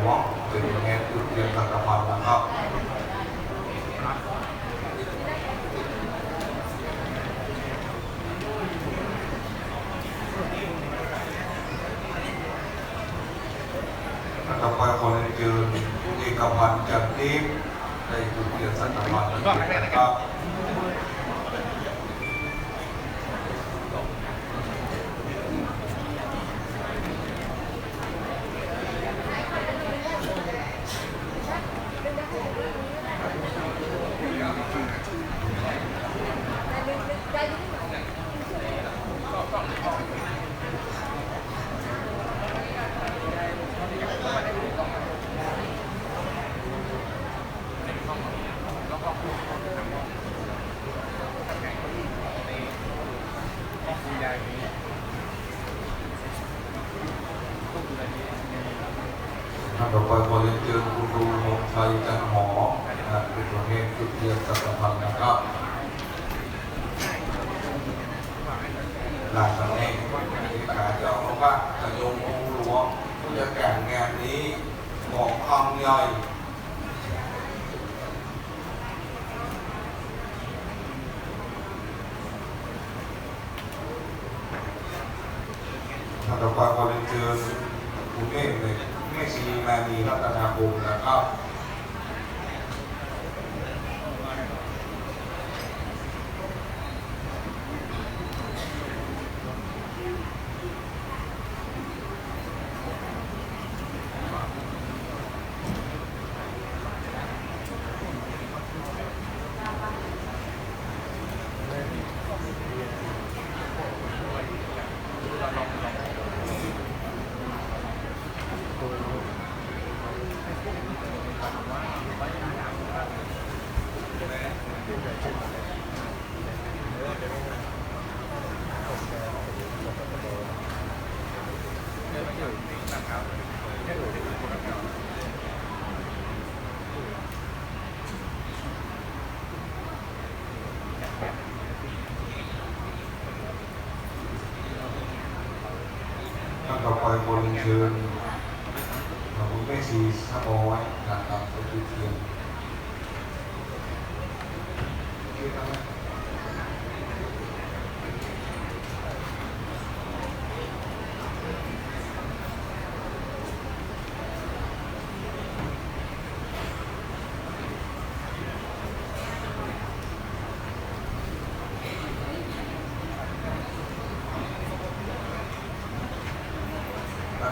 วงเป็นตัวแทนจุดเรียนสัตพันธ์นะครับต่อไปคนเจอเอกพันธ์จากทีมในจุดเรียนสัตพันธ์นะครับต่อไปคนเจอคุณครูหงชัยจันหอเป็นตัวแทนจุดเรียนสัตพันธ์นะครับหลังจากนี้ขาเจ้าพระว่าจะยงองค์หลวงผู้จะแก่งานนี้บอกคำใหญ่ต่อไปคนเจอคุณเมฆเลยแม่ชีมานีรัตนาภูมินะครับต่อไปคนเชิญคุณแม่ชีสะโอ้ยนะครับไปจุดเทียน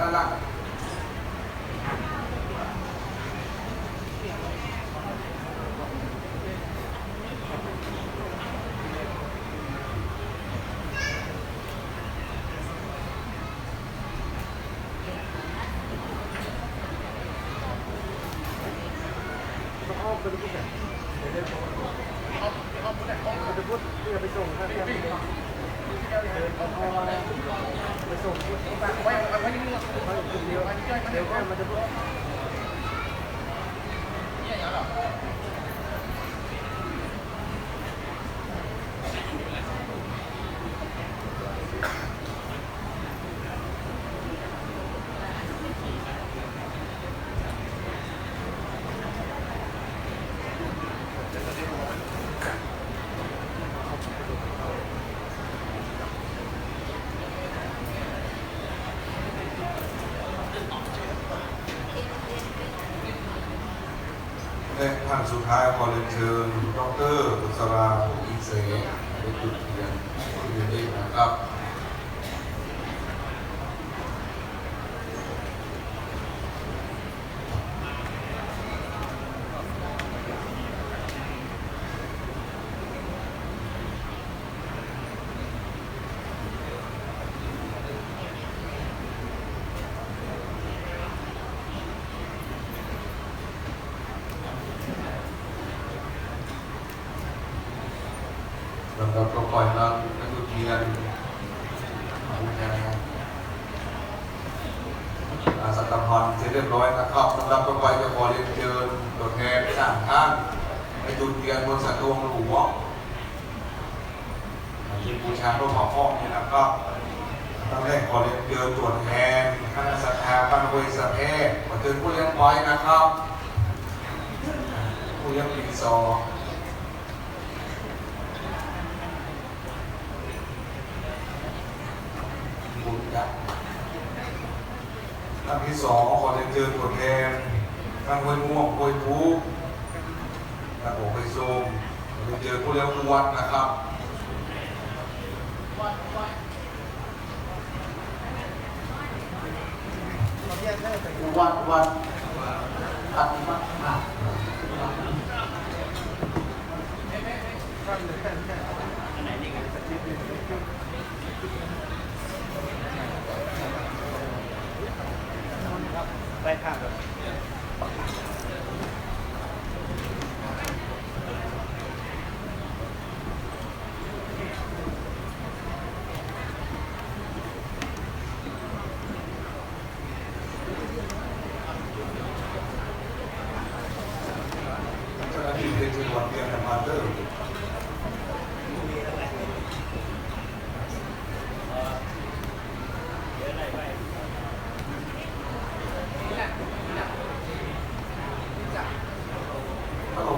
ด้านล่างไปส่งครับไปส่งไว้นี่เดี๋ยวมันจะพูดเนี่ยเหรอและท่านสุดท้ายขอเรียนเชิญดร.บุษราภูอิเสในจุดเทียนที่นี่นะครับลำดับต่อไปนั้นนักจุดเทียนสัตพันธ์เสร็จเรียบร้อยนะครับลำดับต่อไปจะขอเรียนเชิญตัวแทนสร้างท่านในจุดเทียนบนสัตว์ดวงหลวงที่บูชาพระหม้อข้อนี่นะครับตั้งแต่ขอเรียนเชิญตัวแทนคณะสัตยาปันเวสแพทย์ขอเชิญผู้เลี้ยง ไว้นะครับผู้ยังปีสองบุญจัดท่านที่สองขอเรียนเชิญตัวแทนท่านห้วยม่วงห้วยทุกท่านโอไปชมเรียนเชิญผู้เลี้ยงวัดนะครับวัดปฏิบัติธรรมไปข้างแบบเจ้าหน้าที่เรียนเชิญวันเรียนธรรมะเด้อฮัลโหล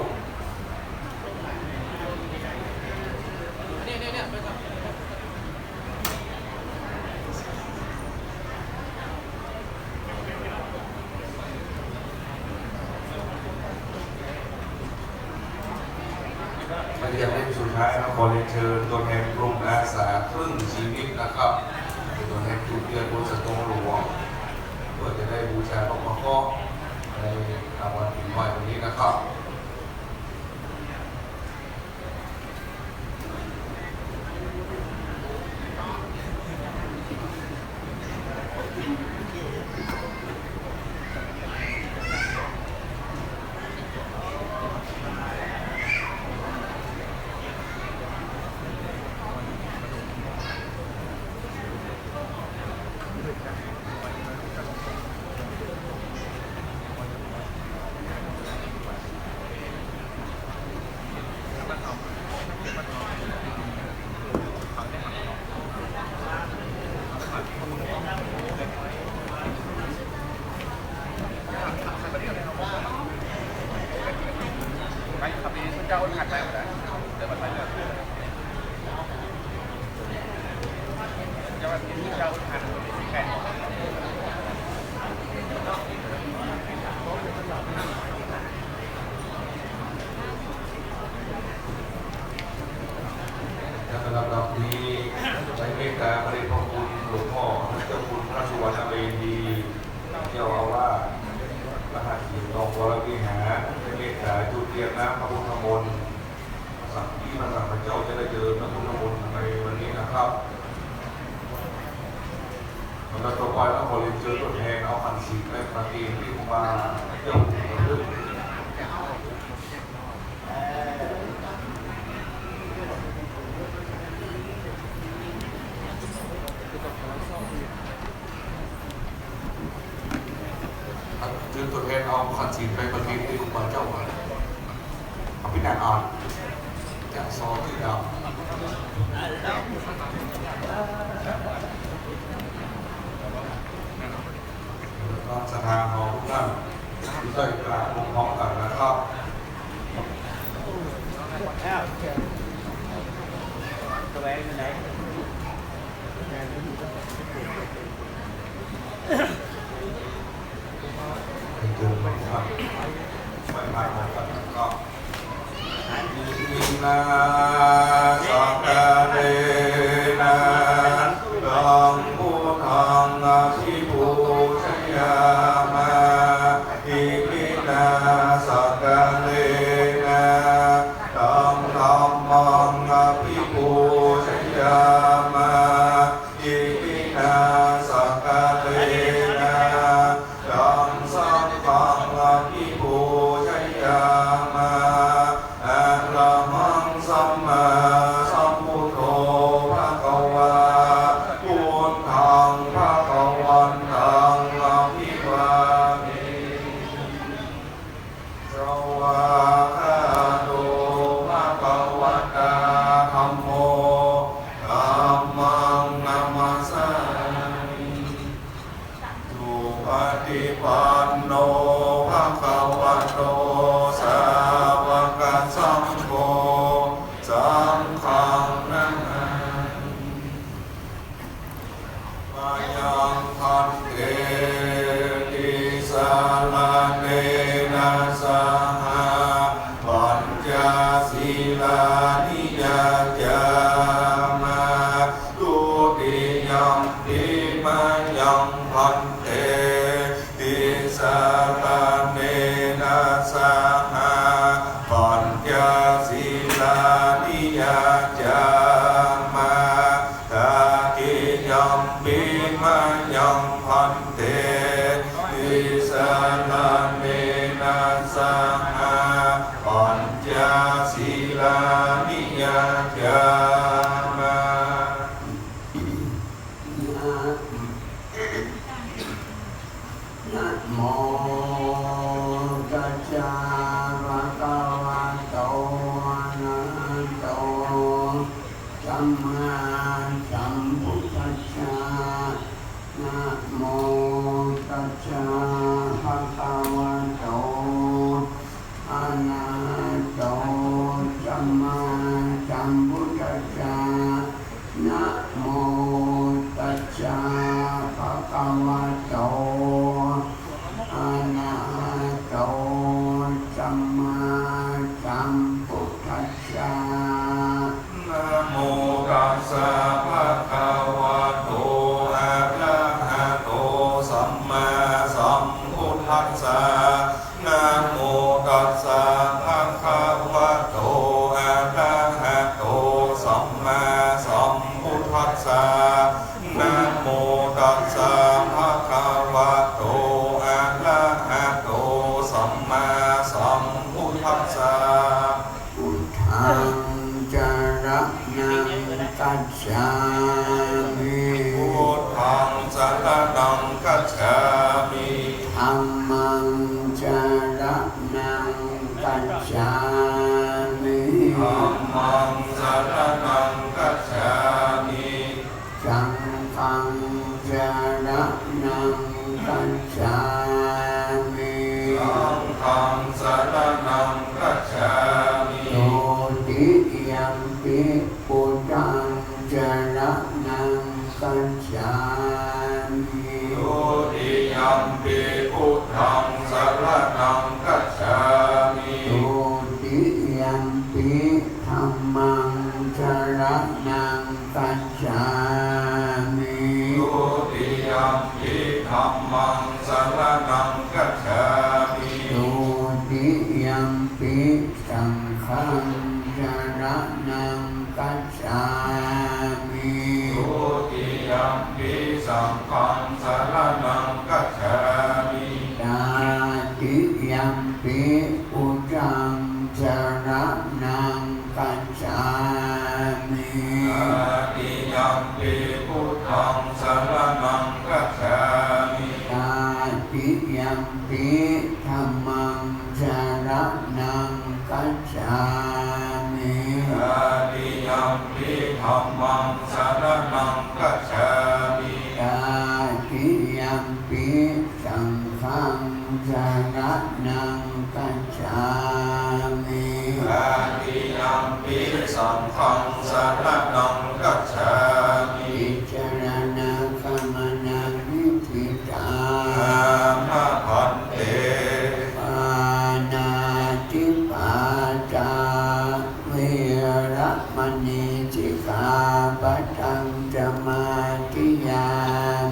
มาเรียนเล่มสุดท้ายนะขอเรียนเชิญตัวแทนกลุ่มอาสาครึ่งชีวิตนะครับเป็นตัวแทนจุดเรียนบนสตงหลวงเพื่อจะได้บูชาพระพุทธในวันปีใหม่วันนี้นะครับไปขับดีเจ้าหัดไปหมดแล้วเดี๋ยวมันไปเรื่อยเจ้าหัดแข่งในลำดับนี้ในเมตตาพระเดชพระคุณหลวงพ่อเจ้าคุณพระสุวรรณเวทีเจ้าอาวาสมหาศิลป์วรวิหารในเมตตาจุดเทียนน้ำพระพุทธมนต์สักที่มาสั่งพระเจ้าจะได้เจอพระพุทธมนต์ในวันนี้นะครับสำหรับต่อไปเราขอเรียนเชิญตัวแทนเอาพันศีลและประเคนที่ครูบาเจ้าคุณระลึกเชิญตัวแทนเอาพันศีลไปประเคนที่ครูบาเจ้าก่อนเอาพิจารณาจากซอที่ดาวรับสถานของทุกท่านที่ได้กราบลงพร้อมกันนะครับตัวเองอยู่ไหนเป็นตัวไม่ทำไม่มาพร้อมกันนะครับอินนาสักกะเรนะดังพุทธังอภิปูชยามะอิมินาสักกะเรนะดังธัมมังอภิปูชยามะอิมินาสักกะเรนะดังสังฆังอภิปูชยามะอะระหังสัมมาสัมพุทโธภะคะวาพุทธังภะคะวันตังอะภิวาเมสวากขาโตภะคะวะตาธัมโมธัมมังนัมมัสสามิสุปฏิปันโน สัมมาสัมพุทธัสสะนะโมตัสสะภะคะวะโตอะระหะโตสัมมาสัมพุทธัสสะนะโมตัสสะภะคะวะโตอะระหะโตสัมมาสัมพุทธัสสะนะโมตัสสะภะคะวะโตอะระหะโตสัมมาสัมพุทธัสสะนะโมตัสสะภะคะวะโตอะระหะโตสัมมาสัมพุทธัสสะนะโมตัสสะภะคะวะโตอะระหะโตสัมมาสัมพุทธัสสะพุทธังจารณังกัจฉามิ พุทธังสรณังคัจฉามิ ธัมมังจารณังกัจฉามิ ธัมมังสรณังคัจฉามิ สังฆังจารณังกัจฉามิ สังฆังสรณังคัจฉามิ โตติยัมปิพุทธังจารณังกัจฉามิ ทุติยัมปิพุทธังสรณังคัจฉามิ โตติยัมปิธัมมังจารณังกัจฉามิ ทุติยัมปิธัมมังสรณังคัจฉามิ โตติยัมปิสังฆังจารณังกัจฉามิ ทุติยัมปิสังฆังสรณังคัจฉามิ ตาติยัมปิพุทธังจารณังกัจฉามิ อาติยัมปิพุทธังสรณังคัจฉามิ ตาติยัมปิธัมมังจารณังกัจฉามิ อาติยัมปิธัมมังสรณังคัจฉามิ ตาติยัมปิสังฆังจารณังกัจฉามิ อาติยัมปิสังฆังสรณังคัจฉามิ อิจารณะกรรมนาวิธิตา อามะพันเต ปานาติปาตาเวระมณีสิกขาปัทังสมาธิยา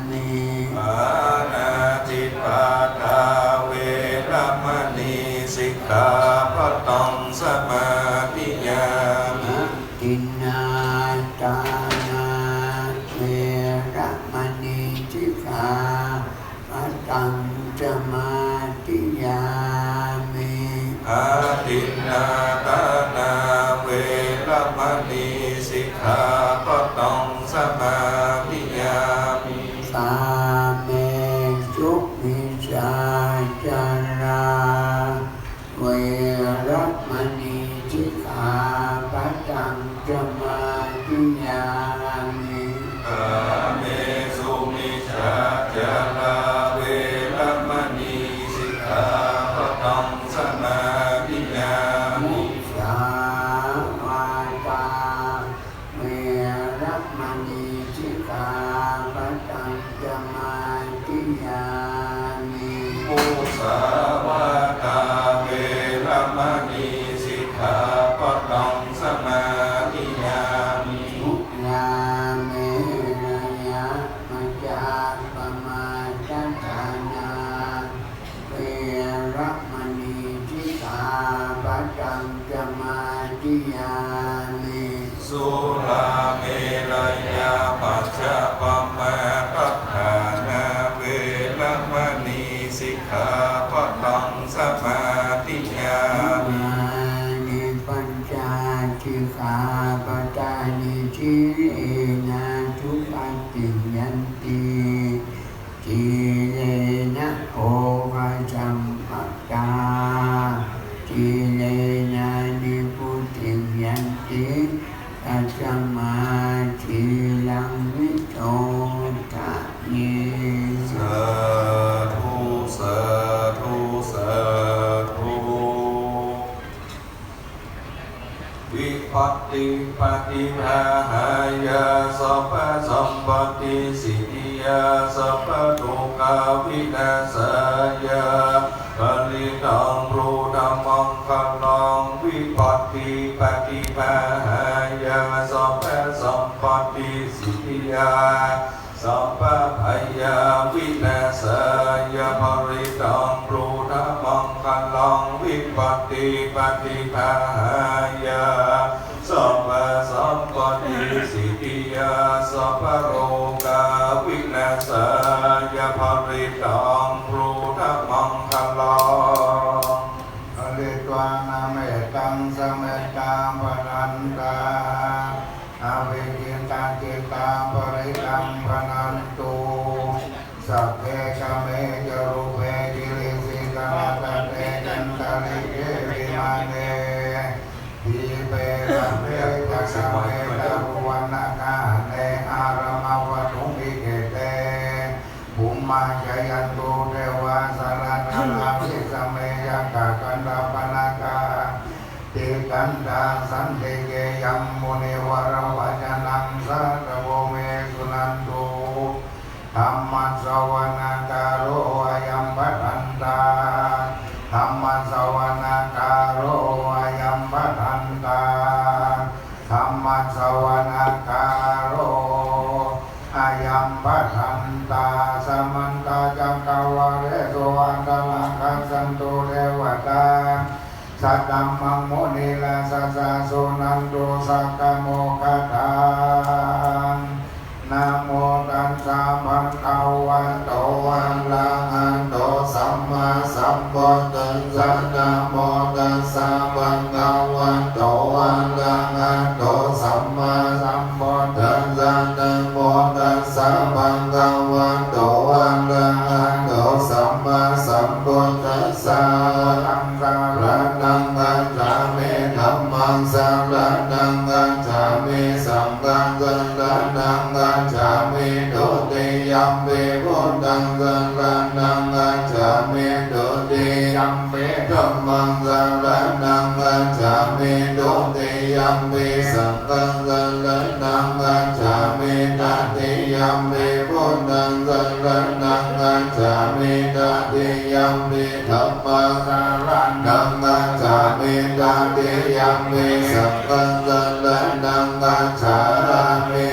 มิ ปานาติปาตาเวระมณีสิกขาปะตังสมาธิยามิ ตินาตานาเวระมณีสิกขาปัทังสมาธิยามิ อาทินนาตานาเวระมณีสิกขาปะตังสมาธิยามิ สาเมสุวิชาจาราเวระมณีสิกขาปัทังสมาธิยามิ กาเมสุมิชาจาราเวระมณีสิกขาปะตังสมาธิยามิ มุสาวาตาเวระมณีสิกขาปัทังสมาธิยามิ มุสาวาตาเวระมณีสิกขาปะตังสมาธิยามิ ทุลาเมรยะมัจจาปมาทัฏฐานาเวระมณีสิกขาปัทังสมาธิยามิ สุราเมรยาปัจจปมาปัฏฐานาเวระมณีสิกขาปะตังสมาธิยามิ มานิปัญจาสิกขาปทานิทิเอนะทุปัตติยันติทีเลนะโภคจัมปตาทีเลนะนิพุติยันติตัสมา ติปฏิภาหายาสัพพะสัมปติสิทธิยาสัพพะทุกขาวินาศายาปริตังปรูธัมมังคัลลังวิปัสติปฏิภาหายาสัพพะสัมปติสิทธิยาสัพพะพยาวินาศายาปริตังปรูธัมมังคัลลังวิปัสติปฏิภาหายาสัพพะสัมปติสิทธิยาสัพพะโรกาวินาศายาปริตังปรูธัมมังคัลลังอริตวานาเมตังสเมตังปนันตาอเวกิตังจิตังปริตังปนันตุสัพเพกะเมจรูปเปกิริสิกานาตเตจันตาลิเกวิมาเนทีเประเมจัสเมตะภวนาคาเนอารมาวตุมิเกเตภูมาจายันตุเทวาสารนาลาภิสเมยังกะกันตาปนาคาติกันดาสันติเกยัมมุนิวรวัจนังสัตโวเมสุนันตุธรรมสวนาการโรอายัมปัทันตาธรรมสวนาการโรอายัมปัทันตาธรรมสวนาการโรอายัมปัทันตาสมันตาจักรวาเลโสอันตลังคัสสันตุเทวตาสัตตัมมังมุนีลาสัสสะสุนันตุสักขโมคคตังนะโมตัสสะภะคะวะโตอะระหะโตสัมมาสัมพุทธัสสะนะโมตัสสะภะคะวะโตอะระหะโตสัมมาสัมพุทธัสสะนะโมตัสสะภะคะวะโตอะระหะโตสัมมาสัมพุทธัสสะธัมมังสารนังกัจฉามิธัมมังสารนังกัจฉามิสังฆังสารนังกัจฉามิดุติยัมปิพุทธังสารนังกัจฉามิดุติยัมปิธัมมังสารนังกัจฉามิดุติยัมปิสังฆังสารนังกัจฉามิตติยัมปิพุทธังสารนังกัจฉามิตติยัมปิธัมมังสารนังกัจฉามิตติยัมปิสังฆังสารนังกัจฉามิ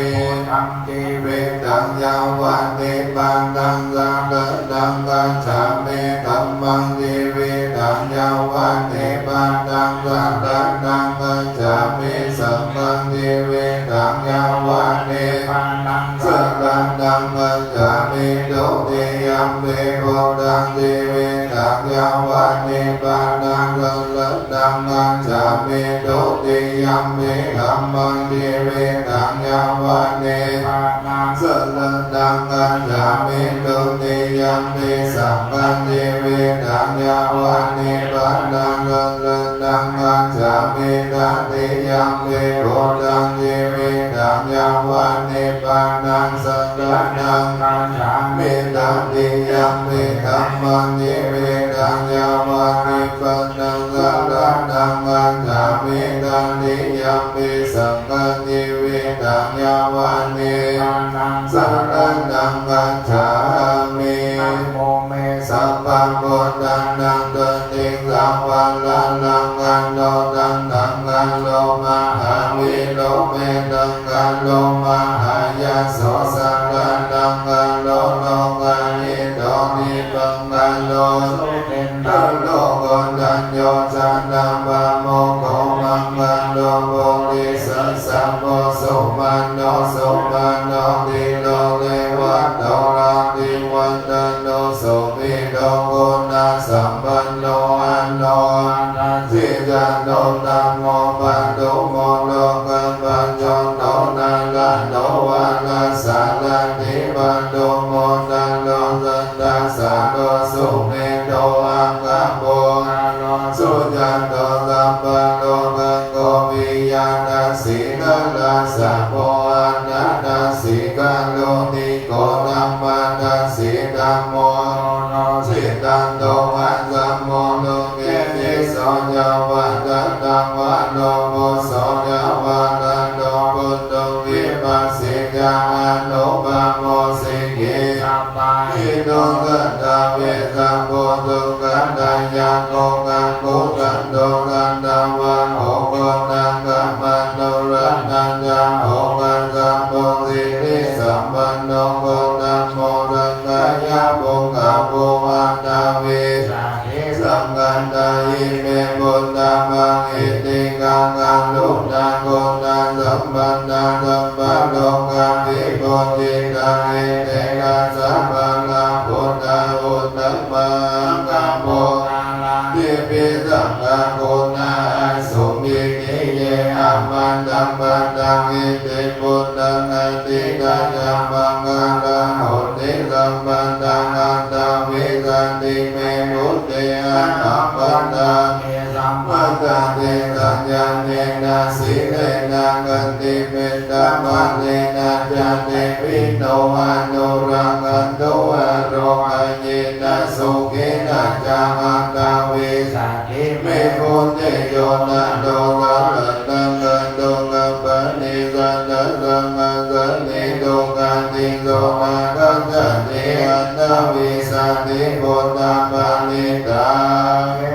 ธัมจิเวตังยาวะเนปังตังสารนังกัจฉามิธัมมังจิเวตังยาวะเนปังตังสารนังกัจฉามิสังฆังจิเวตังยาวะเนปังตังสารนังกัจฉามิดุติยัมปิพุทธังจิเวตังยาวะเนปังตังสารนังกัจฉามิดุติยัมปิธัมมังจิเวตังยาวะเนปังตังสารนังกัจฉามิดุติยัมปิสังฆังจิเวตังยาวะเนปังตังสารนังกัจฉามิตติยัมปิพุทธังจิเวตังยาวะเนปังตังสารนังกัจฉามิตติยัมปิธัมมังจิเวตังยาวะเนปังตังสารนังกัจฉามิตติยัมปิสังฆังจิเวตังยาวะเนปังตังสารนังกัจฉามิโมเมสัพพะพุทธังนังตุติสัพพะลังนังกันโลตังนังกันโลมหาวิโลเมตังกันโลมหายาโสสารนังกันโลโลกานิโตนิปังกันโลสุตินตังโลกุตัญโยจันตังปะโมโกมังกันโลโภริสัสสะโมสุมันโนสุมันโนติโลเลวัตโตราติวันตันโนสุมิโดกุณาสัมปันโนอันโนอันสิจันโนตังโมปันโตโมโลกัมปัญโยโนนาลันโนวานาสาลันติปันโตโมตันโนสันตัสสะโนสุเมโตอังกัมโบสุจันโตสัมปันโนกังโกวิยาณสีนัลาสะโพอันนาสีกังโลนิโกนัมมานาสีตัมโมโนสิตันโตอันสัมโมโลเกยิโสยาวันตังวะโนโมโสยาวะ โกกังกุกันโดรันดาวันโอโกนังกัมมันโนรันนันจังโอกังกัมโพธินิสัมปันโนโกนังโมรังกายะปุงอาภูอันดาวิสังกันตายิเมบุญตัมมังอิติกังกังลุนังโกนังสัมปันนังสัมปันโนกังวิปุจิตังอิเตกัสสัมปังกังพุทธาอุตตมังกัมโพทิปิสังกังคุณาสุมินิเยอามันตัมปันตังอิติปุตตังอติกัจจมังกังกังหุติสัมปันตังอัตตวิสันติเมมุตติอัตถปันตังปัจจันติสัญญาเนนะสีเลนะกันติเมตตามันเนนะจันติวิโนอนุรังกันโตอโรอัญญินะสุขินะจังอัตตวิสันติเมพุทธิโยนะโดกัลตังกันโดกัปปนิสันตสังกัสนิโดกันติโสมากัจจติอัตตวิสันติพุทธังปณิตัง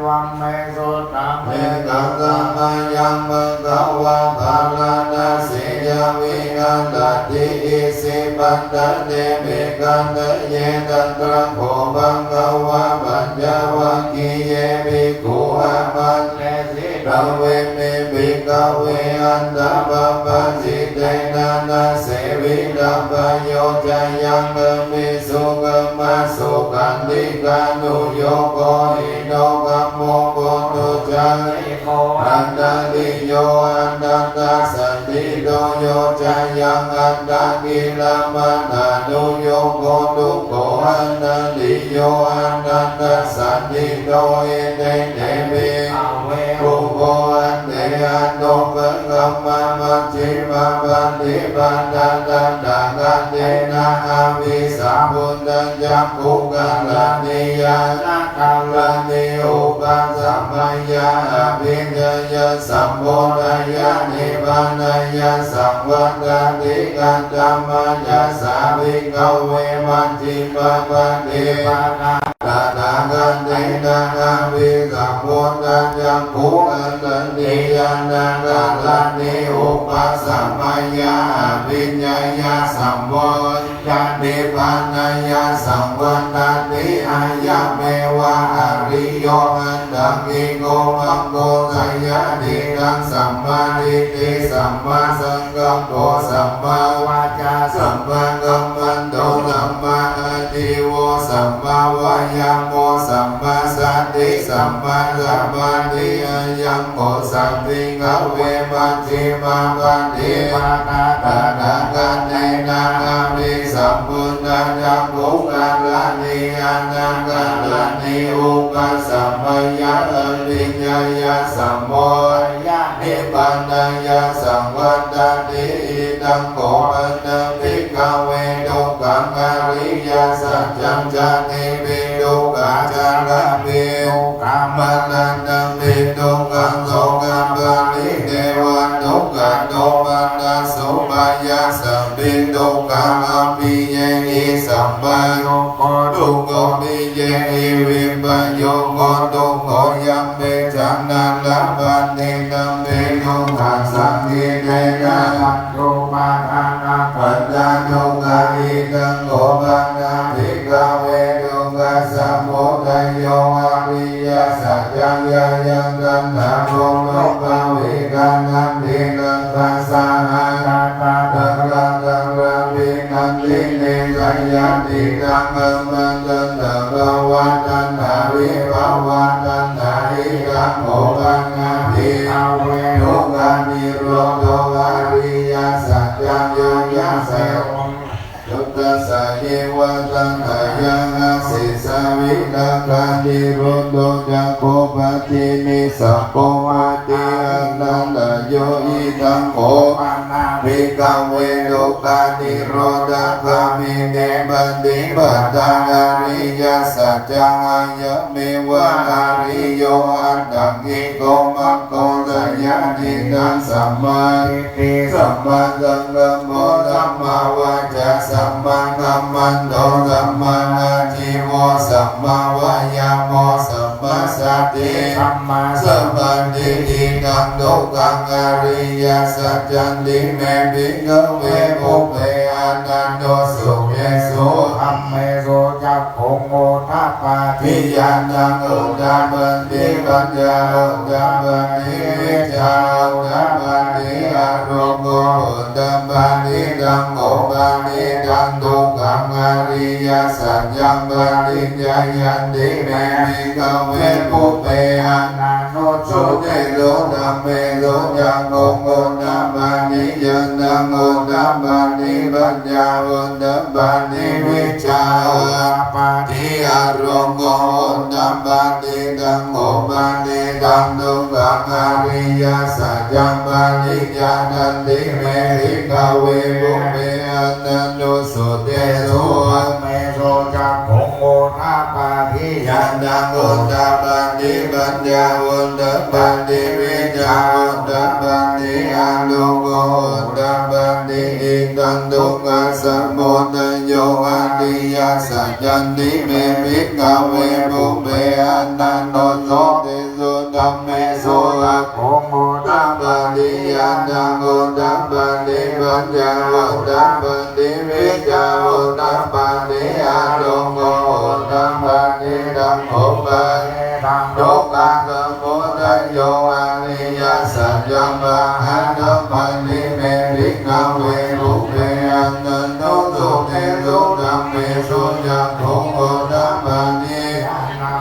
วังเมสุตังเมกังกัมมังยังมังกวะภาลานาสิยาวิหันตติอิสิปัตตะเนมิกันตะเยตันตรังโภบังกวะปัญญวัคคีเยภิกขุอามันเตสิตังเวเมภิกขเวอันตะปะปะจิเตนะนะเสวิตัปปะโยจะยังเมมิสุกมัสสุขันติกานุโยโกหิโนกัมโมโกตุจังอันตติโยอันตัตตะสันติโตโยจะยังอันตกิลมัฏฐานุโยโกตุโกอันตติโยอันตัตตะสันติโตเอเตเตมิภูโกอันเตอันโตปะกัมมะมัจฉิมาปันติปันตันตันตังกันเตนะอาวิสัมพุทธัญญภูกัลลานิยานะกัลลานิอุปัสสัมมัญญาอภิญญายะสัมโพธิยานิพพานายะสังวัตติกันธัมมัญญาสาวิกเวมัจฉิมาปันติปันนาตถากันเตนะอาวิสัมพุทธัญญภูกัลลานิยานะกัลลานิอุปัสสัมมัญญาอภิญญายะสัมโพธิยานิพพานายะสังวัตติอายะเมวะอริโยอันตังกิโกมังโกไสยะติตังสัมมาทิฏฐิสัมมาสังกัปโปสัมมาวาจาสัมมากัมมันโตสัมมาอาทิวโวสัมมาวายาโมสัมมาสัตติสัมมาสัมมาทิอายังโมสัมมิงเวมัจฉิมาปันติปานาตานังกันเนนะอามิสัมพุทธัญญภูกัลลานิยานะกัลลานิอุปัสสัมมัญญาอภิญญายะสัมโพธิยานิพพานายะสังวัตติอิตังโกอันตังภิกขเวทุกขังอริยสัจจังจานิปิทุกขาจาระปิทุกขามัตตังปิทุกขังโสกัมปะริเทวะทุกขโตมัตตสุปายาสัมปิทุกขังอภิเยหิสัมปันโนโกทุกโกมิเยหิวิปัญโยโกทุกโกยัมเมจันนันละปันติตัมเมทุกขังสังทิเตนะปัจจุบันนาปัญญาทุกขาอิตังโกปัญญาภิกขเวทุกขสัมโพธิโยอริยสัจจังยายังกันธาโมโลกวิกันนันติกังคัสสะหังตังตังตังรังวินันติเนสัยยติกังมันตันตะภวัตันตาวิภวตันตาอิกังโมกังอาภิอาเวทุกขานิโรธอริยสัจจังยะเสทุกขัสสะเยวะตังอายังอาสิสาวิตังกานิโรธจักโคปตินิสัพโพอาติอันนันตโยอิตังโคอานาภิกขเวทุกขานิโรธกามิเนบันติปัตตังอริยสัจจังอายะเมวะอริโยอันตังกิโกมังโกสยะติตังสัมมาทิฏฐิสัมมาสังกัปโป สัมมาวาจาสัมมากัมมันโตสัมมาอาชีวะสัมมาวายามะสัมมาสติสัมมาสัมปันติทิตังทุกขังอริยสัจจันติเมภิกขเวภุเพอนันโตสุเยสุธัมเมโสจักขุงโอทัปปาทิยานังอุตตมันติปัญญาอุตตมันติวิชาอุตตมันติอารมณ์อุตตมันติธัมโมปันติตังทุกขังอริยสัจจังปัญญายันติเมภิกขเวภุเพอนันโตสุเตโสธัมเมโสจักขุงโอทัปปาทิยานังอุตตมันติปัญญาอุตตมันติวิชาปาทิอารมณ์อุตตมันติธัมโมปันติตังทุกขังอริยสัจจังปัญญายันติเมภิกขเวภุเพอนันโตสุเตโสธัมเมโสจักขุงโอทัปปาทิยานังอุตตมันติปัญญาอุตตมันติวิชาอุตตมันติอารมณ์อุตตมันติอิตังทุกขัสสมุทัยโยอริยสัจจันติเมภิกขเวภุเพอนันโตสุเตโสธัมเมโสจักขุงโอทัปปาทิยานังอุตตมันติปัญญาอุตตมันติวิชาอุตตมันติอารมณ์อุตตมันติธัมโมปันติตังทุกขังสมุทัยโยอริยสัจจังปัญญาปันติเมภิกขเวภุเพอนันโตสุเตโสธัมเมโสจักขุงโอทัปปาทิ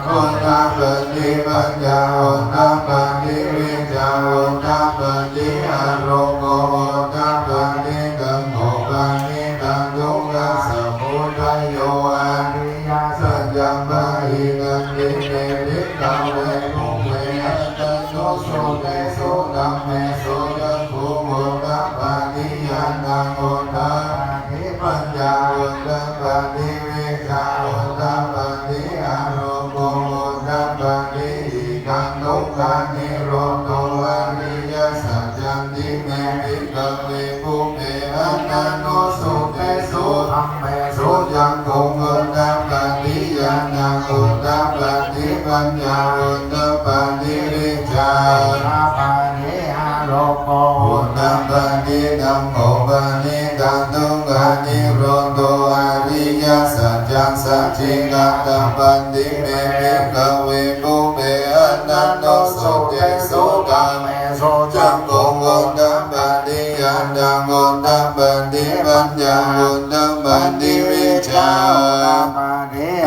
อุตตมันติปัญญาอุตตมันติวิชาอุตตมันติอารมณ์อุตตมันติธัมโมปันติตังทุกขังสมุทัยโยอริยสัจจังปัญญาติเมภิกขเวภุเพอนันโตสุเตโสธัมเมโสจักขุงโอทัปปาทิยานังอุตตมันติปัญญาอุตตมันติวิชาอุตตมันติอารมณ์อุตตมันติอิทังทุกขังนิโรธโตอริยสัจจันติเมภิกขเวภุเพอนันโตสุเตโสธัมเมโสจักขุงโอทัปปาทิยานังอุตตมันติปัญญาอุตตมันติวิชาอุตตมันติอารมณ์อุตตมันติธัมโมปันติตังทุกขังนิโรธโตอริยสัจจังสัจจิกัตตปันติเมภิกขเวภุเพอนันโตสุเตโสธัมเมโสจักขุงโอทัปปาทิยานังอุตตมันติปัญญาอุตตมันติวิชา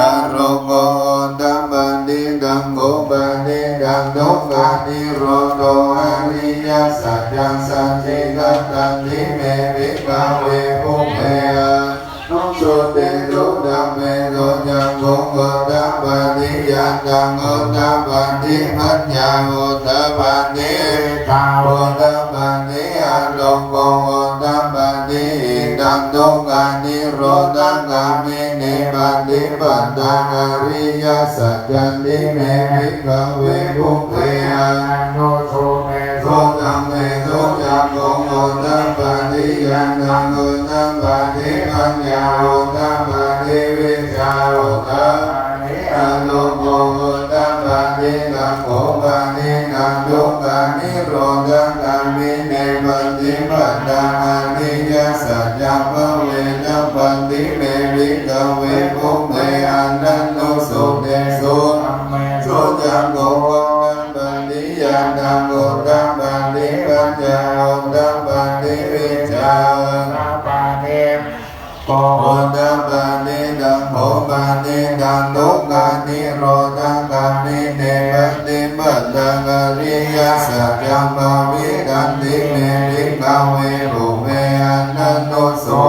อารมณ์อุตตมันติธัมโมปันติตังทุกขังนิโรธโตอริยสัจจังสัจจิกัตตันติเมภิกขเวภุเพอนันโตสุเตโสธัมเมโสจักขุงโอทัปปาทิยานังอุตตมันติปัญญาอุตตมันติวิชาอุตตมันติอารมณ์อุตตมันติอิทังทุกขังนิโรธกามินิปันติปัฏฐานอริยสัจจันติเมภิกขเวภุเพอนันโตสุเตโสธัมเมโสจักขุงโอทัปปาทิยานังอุตตมันติปัญญาอุตตมันติวิชาอุตตมันติอารมณ์อุตตมันติธัมโมปันติตังทุกขังนิโรธกามินิปันติปัฏฐานอริยสัจจังภเวนะปันติเมภิกขเวภุเพอนันโตสุเตโสธัมเมโสจักขุงโอทัปปาทิยานังอุตตมันติปัญญาอุตตมันติวิชาอุตตมันติโอทัปปาทิธัมโมปันติตังทุกขังนิโรธกามินิปันติปัฏฐานอริยสัจจังภวิตันติเมภิกขเวภุเพอนันโตสุ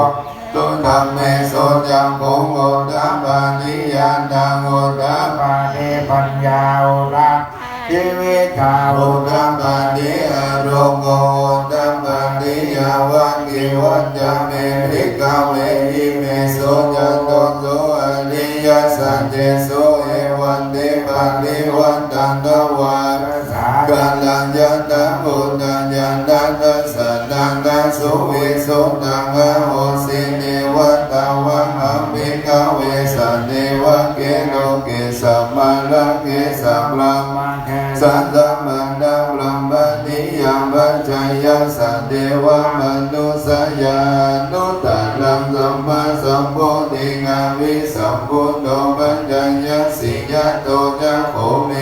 ธัมเมโสจักขุงโอทัปปาทิยานังอุตตมันติปัญญาอุตตมันติวิชาอุตตมันติอารมณ์อุตตมันติยาวันกิวัจจะเมภิกขเวหิเมโสจันโตโสอริยสัจเจโสเอวันติปันติวันตันตวากัลลัญญตังพุทธัญญันตัสสะนังตัสส สุวิสุทธังโหสิเนวตาวะหังมิกเวสันเนวะเกโลเกสัมมาละเกสัมมาสัตตมังนังบรมปฏิยังปัจจายสัตเทวมนุสยานุตตรังสัมมาสัมโพธิงาวิสัมพุทโธปัญญยสิยะโตจะโขเม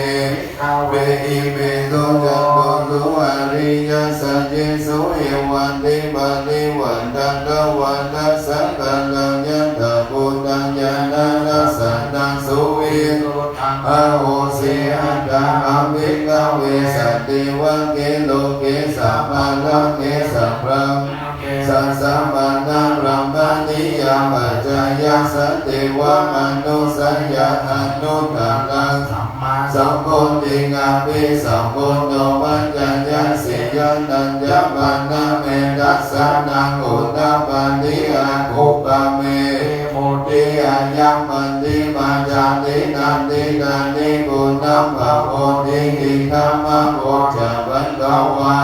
เวอิเมโตจะโตสุอริยสัจเจสุเอวันติปฏิวันตังกวันตัสสะกัลยันตะปุตตัญญาณัสสันตังสุวิสุทังอโหสิอัตตาอภิกขเวสัตติวะเกโลเกสัมมาละเกสัมรังสัสสะปันนังรัมปฏิยาปัจจายสัตติวะมนุสยานุตตรังสัมมาสัมพุทธิงาภิสัมพุทโธปัญญาสิยานัญญปันนาเมตัสสะนังอุตตปันติอาคุปะเมมุติอายังมันติมาจาตินันตินันติปุณณภะโพธิกิธรรมโพจะบันกวา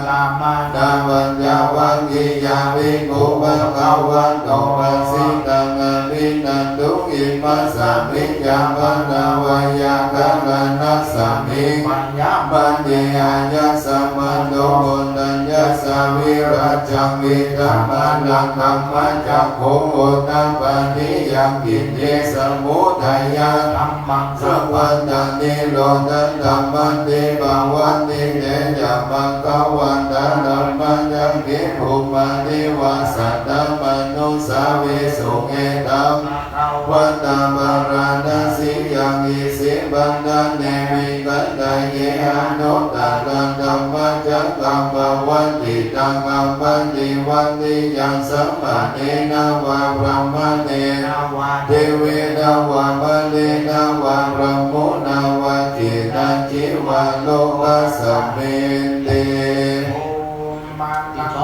นามานาวัญญาวังกิยาวิภูปะกวันโตปัสสิตังอภินันตุอิมัสสะมิญญาปันนาวายาคัลนัสสะมิปัญญาปัญญายัสสะมันโตบุญญยัสสะวิรัจจังวิธัมมานังธัมมะจักขุงอุตตปันติยังกินเยสมุทัยยะธัมมังสัพพันตังนิโรธธัมมันติภวันติเตจะมังกวันตาธัมมังยังกิภูมานิวาสัตตมนุสาวิสุเกตังวันตาบาราณสียังอิสิบันดาเนมิกันไดเยอนุตตรังธัมมจักกังภวันติตังอัมปันติวันติยังสัมมาเนนะวะพระมเนนะวะเทเวนะวะมะเลนะวะพระมุนะวะกินันจิวะโลกัสสะเมเต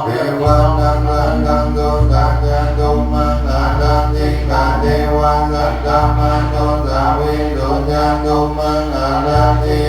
เทวานังลังกังโตตัจจตุมังอาลังติกาเทวาสัตตมโนสาวิโตจันตุมังอาลังติ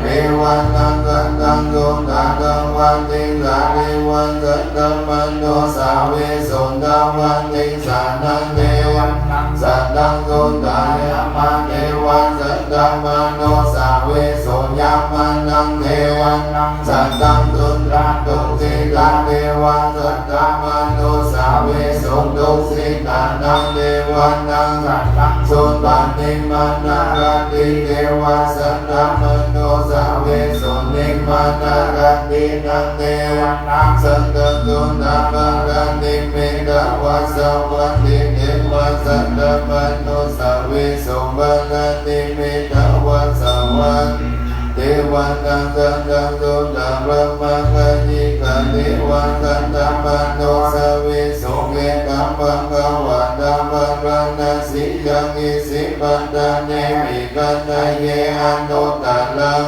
เทวานังกังโตตัจจวันติสาเทวันสัตตมโนสาวิสุนทวันติสานังเทวันนังสัตตังโตตัจจมาเทวันสัตตมโนสาวิสุญญามานังเทวันนังสัตตังตุระตุสิตาเทวาสัตตมโนสาวิสุนตุสิตานังเทวันนังสัตตังสุปฏิมานาราติเทวาสัตตมโนสาวิสุนิมานาราตินังเทวันนังสัตตตุนามาราติเมตวาสวัสดิเทวาสัตตมโนสาวิสุบาราติเมตวาสวัสดิเทวันนังสัตตตุนาพระมังคยิกาเทวันสัตตมโนสาวิสุเกตัมปังกวันตัมปะราณสิยังอิสิปันตาเนมิกันไดเยอนุตตรัง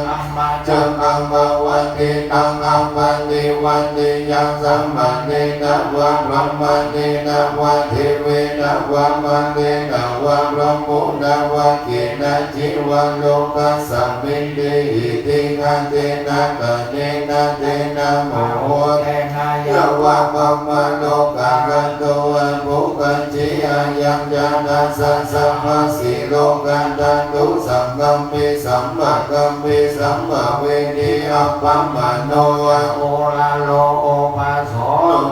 จักขังภวันติตังอัมปันติวันติยังสัมปันตินะวะพรหมันตินะวะเทเวนะวะมันตินะวะพรหมุนะวะกินะจิวะโลกัสสะมินติอิติขันเตนะกะเนนะเตนะโมโหเทนะยวะปัมมะโลกะกันโตอะภูกันจิอายังญาณัสสะสัมมาสิโลกันตันตุสังกัมปิสัมปะกัมปิสัมปะเวทิอัปปัมมะโนอะโอลาโลโอภาโส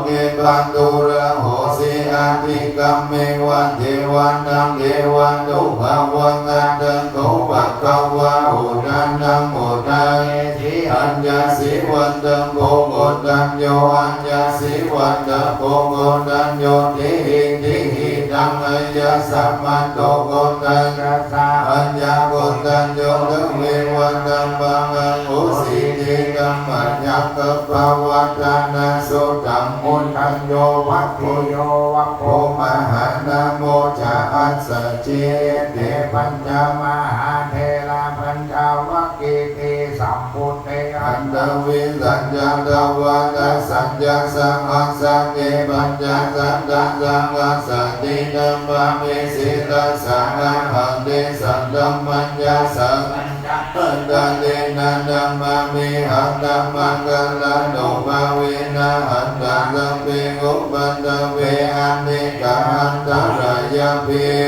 เกปันตุระโหสิอาติกัมเมวันเทวันนังเทวันตุภาวังอันตังโกภะคะวะอุดันนังอุดาเยทิอัญญาสิวันตังโกโกตัญโยอัญญาสิวันตังโกโกตัญโยทิหิทิหิตังอัญญาสัมมันโตโกตัญญาสาอัญญาโกตัญโยนึกเววันตังบังอังอุสิติกัมมัญญักะภาวะตานาสุตังมุนทัญโยวัคคุโยวัคโคมหานะโมจะอัสสะเจเตปัญญามหาเทระปัญญาวกิติสัมพุทเทอันตวิสัญญาตวาตสัญญาสังฆสังเกปัญญาสังฆสังฆสันตินัมมามิสิตัสสะหังเดสันตัมมัญญาสัง หันตันเตนะธัมมามิหันตัมมังกัลลาโนภาเวนะหันตังสัมเปกุปันตเวอันติกาหันตรายาภิ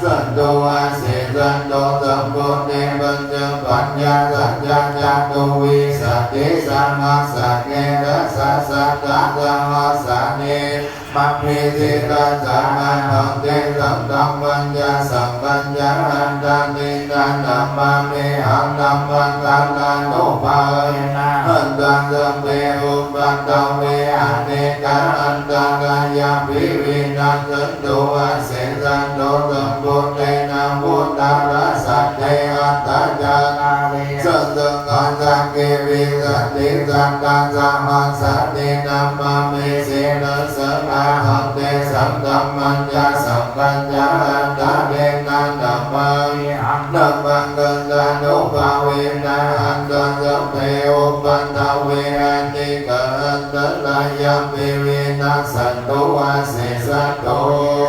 สันโตอาเสสันโตสัมโพเทปัญจปัญญาสัจจจัตตุวิสัตติสัมมาสักเกนะสัสสะตะธัมมัสสะเนมัพพิสิตัสสะมังหังเตสัมตัมปัญญาสัมปัญญาหันตันติตันธัมมามิหังธัมมังกัลลาโนภาเวนะหันตังสัมเปอุปันตเวอันเนกะหันตังกายาภิวินัสสันโตอาเสสันโตสัมโพเทนะพุทธารัสสะเทอัตตาจานาลิสันตังกัจจเกวิสัตติสัตตังสัมมาสัตตินัมมามิเสนะสังฆาหังเตสัมตัมมัญญาสัมปัญญาอัตตาเดนะธัมมามิหังธัมมังกัลลาโนภาเวนะหันตังสัมเปอุปันตเวอันติกะหันตรายาภิวินัสสันโตอาเสสัตโต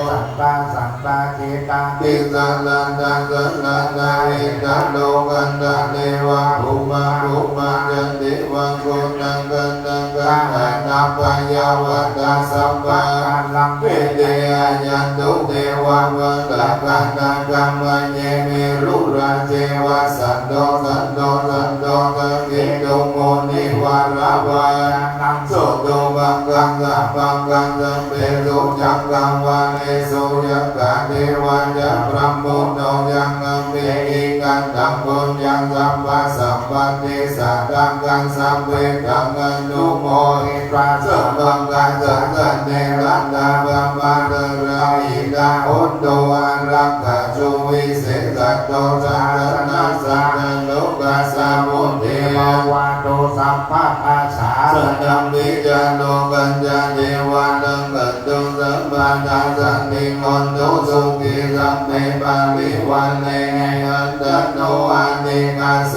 สัมปะสัมปะเจตังติสัลลันตังสัลลันตังอิทัลโลกันตังเทวะภูมาภูมาจันติวังกุณังกันตังกันหันนัปยาวัตตาสัมปะลังเปเตอายันตุเทวะวัตตะกันตังกัมมัญเยมิรุราเจวะสันโตสันโตสันโตกะเกตุโมนิวาระวานังโสโตบังกังสัพพังกังสัมเปสุจังกังวาเนสุยักขะเทวันจะพระมุตโตยังอัมเมหิกันตังปุญญังสัมปัสสัมปันติสัตตังกังสัมเวกังอนุโมหิตราสัมบังกังสันตันเนรัตตาบัมมาตระอิดาอุตโตอารักขะจุวิเศษสัตโตสังฆนาสังฆโลกัสสะมุเทวะโตสัมภะอาสาสันตัมปิจาโลกัญญาเทวานังกัตตุสัมปันธาสันติโกนตุสุขิสัมเปปาลิวันเนหันตันโนอันติกาโส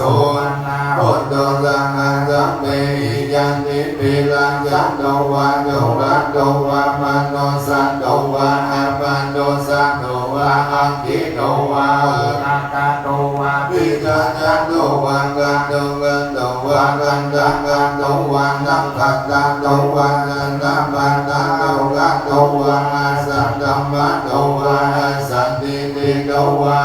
โอตโตสังฆัสสะเปหิยันติปิลังยัตโตวะโยรัตโตวะมโนสัตโตวะอาปันโตสัตโตวะอังคิโตวะนาคาโตวะปิจายัตโตวะกันโตกันโตวะกันตังกันโตวะนังกัตตังโตวะนันตปัตตังโตกันโตวะอาสัตตัมมะโตวะอาสันติติโตวะ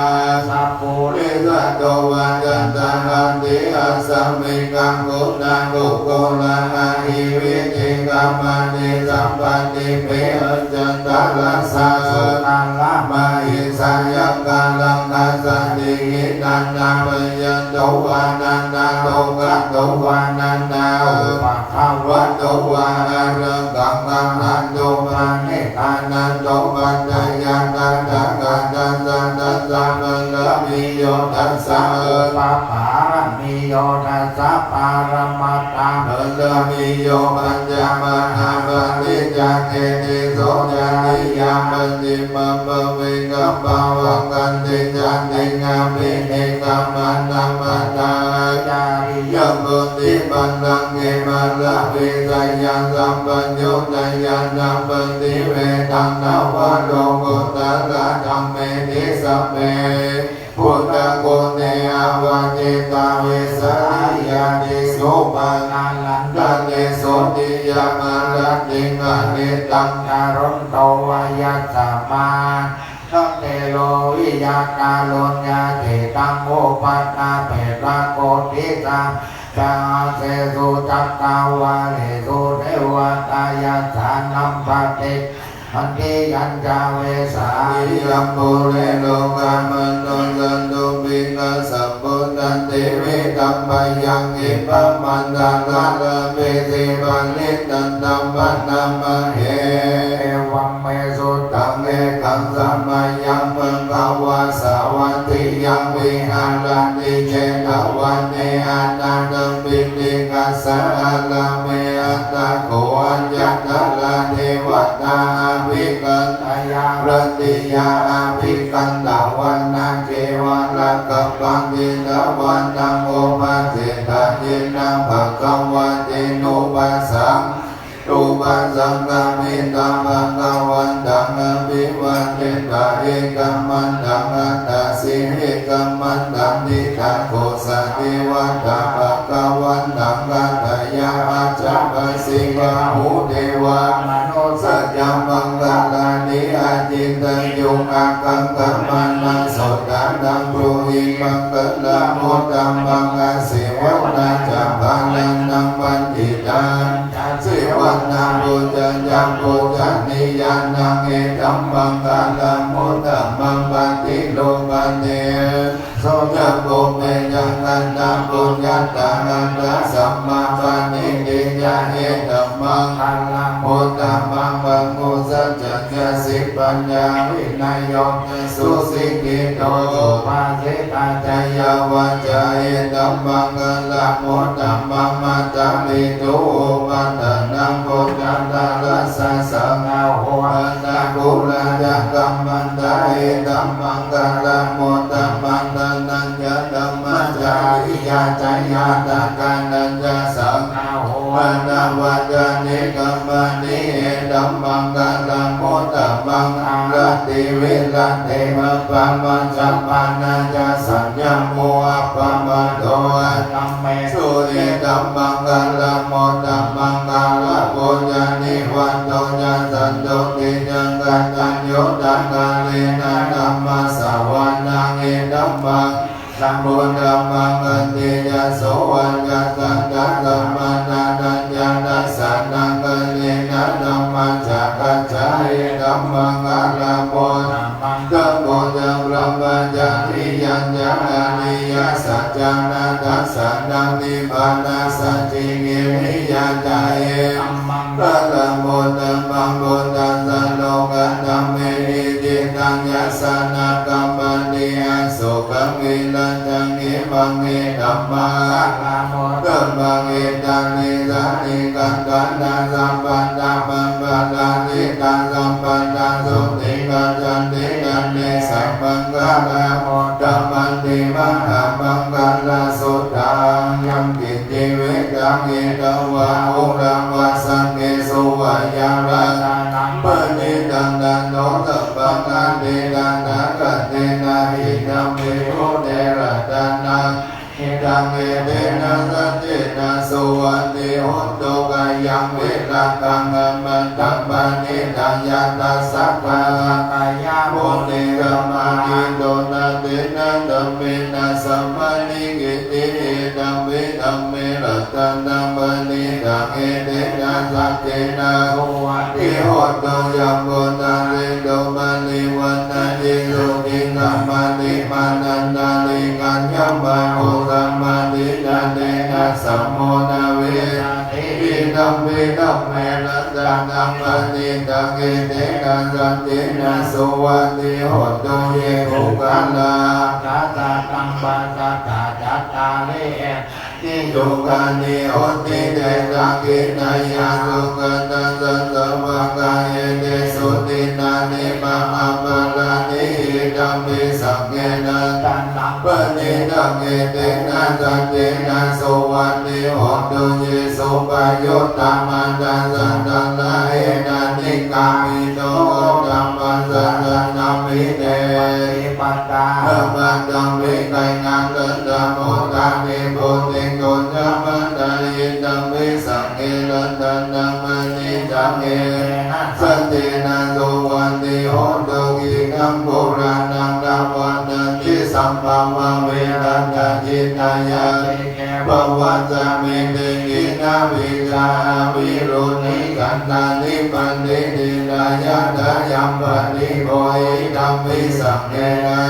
สัพพุริสัตโตวะจันตังอันติอัสสมิกังกุณังกุโกลังอาหิวิจิกัมมันิสัมปันติเปอัจจันตรัสสะสุนันละมาหิสายักกาลังคัสสติหินันนาปยันโตวานันนาโตกัตโตวานันนาอุปะภาวะโตวาอารังกังกังนันโตมานิทานันโตปัญญายานันตังกันตันตันตันตังมังละมิโยตัสสะปะปารมิโยตัสสะปารมัตตังละมิโยปัญญามหาปริจจเกติโสยานิยามัญญิมัมเวกัปปะวังกันติจันติงามิเนกัมมันนัมมัตตาจาริยมุติปันนังเกมาละวิสายังสัมปัญโยตยันนัมปันติเวตังนาวะโลกุตระธัมเมติสัพเพพุทธกุเนอวัจิตาวิสัยยานิสุปนาลันตันเนโสติยามาลันติงานิตังคารมโตวยัสสะมาทัพเทโลวิยากาโลญาเทตังโอปัตตาเปตะโกติตังจาเสสุจักกาวาเลสุเทวตายาสานัมปติอันติยัญจาเวสายัมปุเรโลกามโนสันตุปิกะสัพพุตันติเวตัมปยังอิปัมมันตาลาลเวสิปันนิตันตัมปันนัมเหเอวังเมสุตังเอกังสัมมายังมังภาวะสาวันติยังวิหารันติเจตวันเนอันนันตปิติกัสสะลาเมอัตตะโกอัญญตะลาเทวตาภิกันตายารันติยาภิกันตาวันนังเทวะรักปังยินวันนังโอภาเสตายินังภะคะวะเตโนปัสสัง ตุปัสสังฆามิตัมมังกวันตังอภิวันเทตาเอกัมมันตังอัตตาสิเอกัมมันตังนิทังโกสัตติวัตตะภะคะวันตังกัตถยาอาจัปสิกาหูเทวามโนสัจจมังกลานิอาจินตยุงอากังกัมมันนังสดานังปรุหิมังกลาโมตัมมังอาสิวัตนาจัปปานังนังปันติตาสิวัตนาปุจจังปุจนิยานังเอตัมมังกลาโมตัมมังปันติโลปันเนโสจักโกเมยังกันตังปุญญาตานันตสัมมาปันติติยาเอตัมมังคัลลาโมตัมมังปังมุสัจจะสิปัญญาวินัยโยสุสิกิโตภาเสตาจายวัจจะเอตัมมังคัลลาโมตัมมังมัตตามิตุปัตตานังปุจจันตาลัสสะสังฆาโหนะกุลาจักกัมมันตาเอตัมมังคัลลาโมตัมมังตันนัญญตัมมัจจาริยาจายาตาการนัญญสังฆาโหนะวัจจะเนกัมมันนิเอตัมมังคัลลาโมตัมมังอารัตติวิรัตเตมะปัมมัจจปานาจะสัญญาโมอะปัมมะโตตัมเมสุเอตัมมังคัลลาโมตัมมังคัลลาโพญานิวันโตญาสันโตติยังกันตัญโยตังกาเลนะธัมมาสวานังเอตัมมังสัมพุทธัมมังอันติยาโสวันยะตังกัลมานานัญญานัสสะนังกัลเลนะธัมมัจจะกัจจายธัมมังกัลลาโพธัมมังกัมโพจังรัมมัจจาริยัญญาอานิยาสัจจานาทัสสะนังนิพพานาสัจจิเงมิยาจายธัมมังกัลลาโพธัมมังโพธัสสะโลกัสสัมเมหิจิตังยัสสะนะกัมปันติอาสุขังวิลันจังเอวังเอธัมมังกัลลาโพธัมมังเอตังนิสันติกันกันนาสัมปันตาปัมปันตานิตังสัมปันตาสุติกัจจันติกันเนสัมมังกัลลาโพธัมมันติมหามังกัลลาสุตังยัมปิติเวตังเอตวะโอรังวัสังเกสุวายารังปณิตังนันโนตัปปังกันเดนันนากัตเตนะหิตัมเมโอเดระตานังหิตังเอเดนะสัจเจนะสุวันติโหตุกายังเวรังกังมันตัมปะนิตังยัตตัสสะภะกายาโมเนกัมมานิโตนะเตนะธัมเมนะสัมมานิกิติเอตัมเวธัมเมรัตตังปะนิตังเอเดนะสัจเจนะโหติโหตุยังโกตังเรโตมานิวันนะเยโสตินัมมานิมานันตาลิกัญญมาโหสัมมานิจันเตนะสัมโมนาเวอิตัมเวตัมเมรัตตังปะนิตังเอเตนะสัจเจนะสุวันติโหตุเยภูกัลลากัตตังปัสสะตาจัตตาเลติจุกานิโหติเตตังกินายาสุกันตังสันตวะกายเตสุตินานิปังอัปปะลานิธัมมิสังเกนะตันตังปะนิตังเอเตนะสัจเจนะสุวันติโหตุเยสุปะยุตตามันตัสสะตังนะเอนะนิกามิโตธัมมัสสะนัมมิเตปัตตาปัตตังวิกัยงังตันตะโมตามิโพติโกจัมมันตายิตัมมิสังเกรัตตังมณิจังเอนะสัจเจนะสุวันติโหตุกิกังปุรานังนาวันนันติสัมปัมมะเวรัญญจิตายะปวัจจามิติกินาวิจาวิรุณิกันตานิปันติติรายะดายัมปะนิโกอิธัมมิสังเกนะ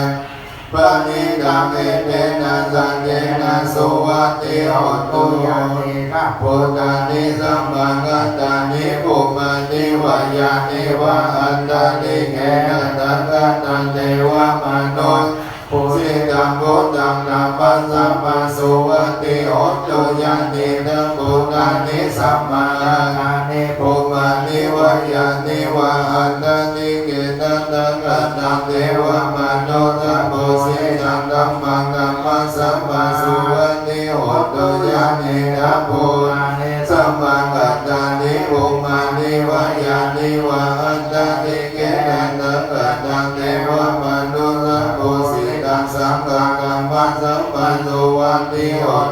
ปะนิตังเอเตนะสัจเจนะสุวัตติโหตุยานิคะพุทธานิสัมมากัตตานิภูมานิวายานิวะอันตานิเกนะตังกัตตังเทวมนุษย์ภูสิตังพุทธังธัมมัสสัมมาสุวัตติโหตุยานินะพุทธานิสัมมานานิภูมานิวายานิวะอันตานิเกนะตังกัตตังเทวมนุษย์ภูสิตังธัมมังธัมมัสสัมมาสุวัตติโหตุยานินะภูมานิสัมมากัตตานิภูมา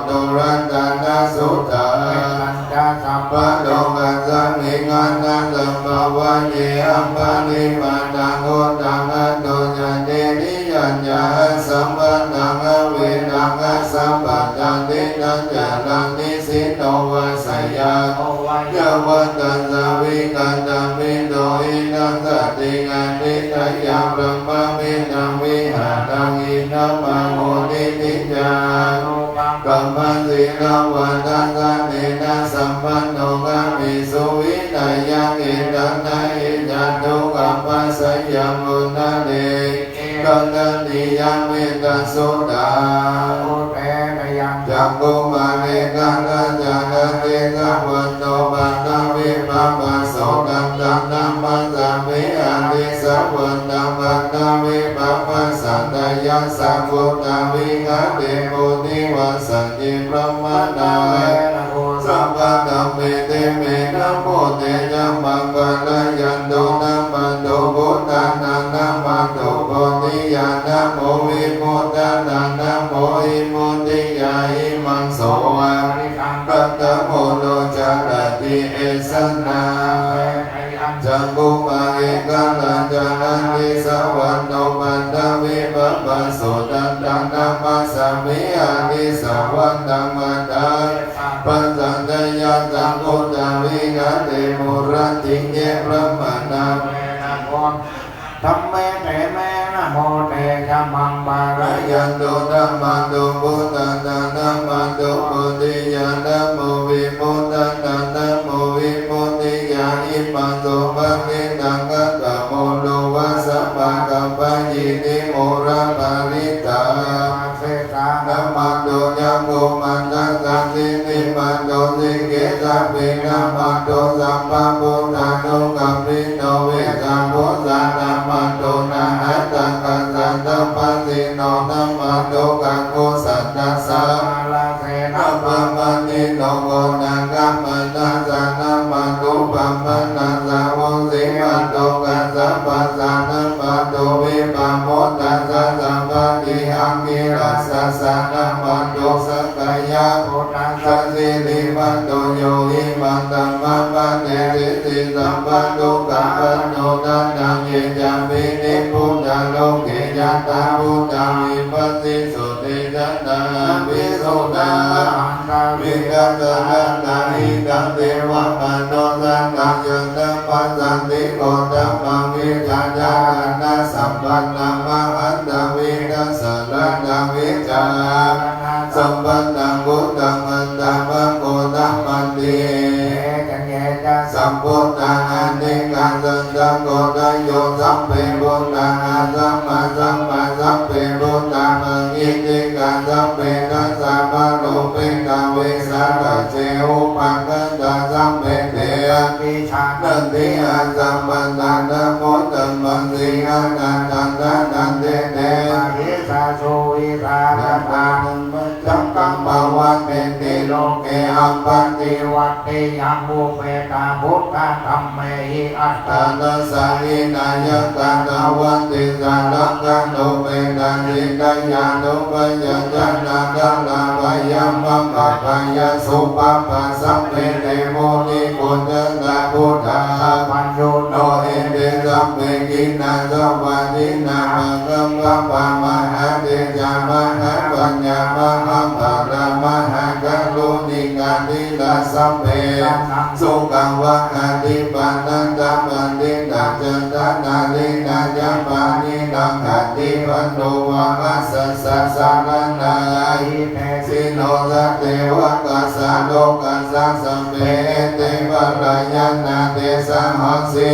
ตุรัตนาสุตาสัจจะสัพพะโลกัสสมิงานัสสัมภวะเยอัมปะนิมานังโอตังอัตโตยันเตนิยัญญาสัมปันนังอเวนังสัมปันนังตินัญญาลังนิสิโนวะสยาโยวัตตัสสวิกันตมิโตอินังสติกันติตยังพระมะมินังวิหารังอินัมมะโมนิติจากัมมันสิลวัฏัสสะเนนะสัมปันโนกามิสุวินัยยังอิตันนะอิจันตุกัมปัสสยามุนาเดกัลติยังเมตตาสุตาโอเตกยังจักกุมาเรกังกัจจานะเตกัมวันโตปัตตาวิปัปปะโสตัมตัมนัมมัสสะมิอาติสัพพันตัมปัตตาวิปัปปะสันตยัสสะกุตตาวิหะเตปุติวัสสันติพระมนาสัพพะธัมเมเตเมนะโมเตจะมังกรยันโตนะมันโตพุทธานังนะมันโตโพธิญาณโมวิมุตตานังนะโมอิมุตติยาอิมังโสวะกัตตะโมโนจารติเอสันนาจังกุมาเอกาลันจานันติสวัตโนปันตวิปัปปะโสตันตังนัมมัสสะมิอานิสวัตตังมันตาปัญจันตยัตตังโกตาวิหะเตมุรัติเยพระมนาเมนะโมธัมเมเตเมนะโมเตจะมังบาลยันโตธัมมังโตพุทธังธัมมังโตปุติยานะโมวิมุตตังนะโมวิมุตติยาอิมังโตภะคิตังกัตตะโมโลวะสัพพะกัปปะยินิโมระปะริตาเสตานะมังโตยัมโมมันตัสสะสินิมันโตสิเกตะเปนะมังโตสัมปะปุตตะโนกัมปิโนเวสัมพุทธะนะมังโตนะหัตตังกัสสันตปัสสิโนนะมังโตกังโกสันตัสสะลาเสนะปะมะนิโนโกนะกัมมันตัสสะนะมังโตปัมมะนัสสะวงสิมันโตกัสสะปัสสะนะมังโตวิปัมโมตัสสะสัมปะติหังกิรัสสะสะนะมังโตสักกายะโพธัสสะสิริมันโตโยหิมันตัมมะมะเนติสิสัมปันโตกัปปะโนตันนังเยจัมปินิพุทธโลเกยัตตาพุทธามิปัสสิสุติจันตาภิโสตาวิกัตตะนันตาหิตังเทวะมโนสังกัจยันตปัสสันติโกตัมมังวิจาจานะสัมปันนัมมะอันตวิกัสสะรัตวิจาสัมปันนังพุทธังอันตมะโกตัมมันติสัมพุทธังอเนกัสสันตโกตโยสัมเปพุทธังอาสัมมาสัมมาสัมเปพุทธังอิติกัสสัมเปนัสสะมะโลเปกะเวสะกะเจอุปังกัสสะสัมเปเตปิชานันติอาสัมปันนันนะโมตัมมังสิอานันตังนันเตเตปะริสาโสวิราตังจังกังภวันเตติโลเกอัปปติวัตติยังมุเปตาพุทธธัมเมหิอัตตานัสสะหินายตังอวันติสันตังกันโนเปตังอิกายานุปัญญาจันนาดังนาปยัมมังปัปยาสุปปะสัมเปเตโมนิกุณังนาพุทธาปัญโยโนเอเดสัมเปกินาสวัสดินามังกัมปะปะมหาเดชามหาปัญญามหาภารามหากรุณิกานิลาสัมเปสุขังวะหาติปันนันตปันติตัจจันตนาลินาจัปานินังหัตติปันโนวะมัสสะสะสารนาหิเตสิโนสัตเทวะกัสสะโลกัสสะสัมเปเตวะรายานาเตสะหังสิ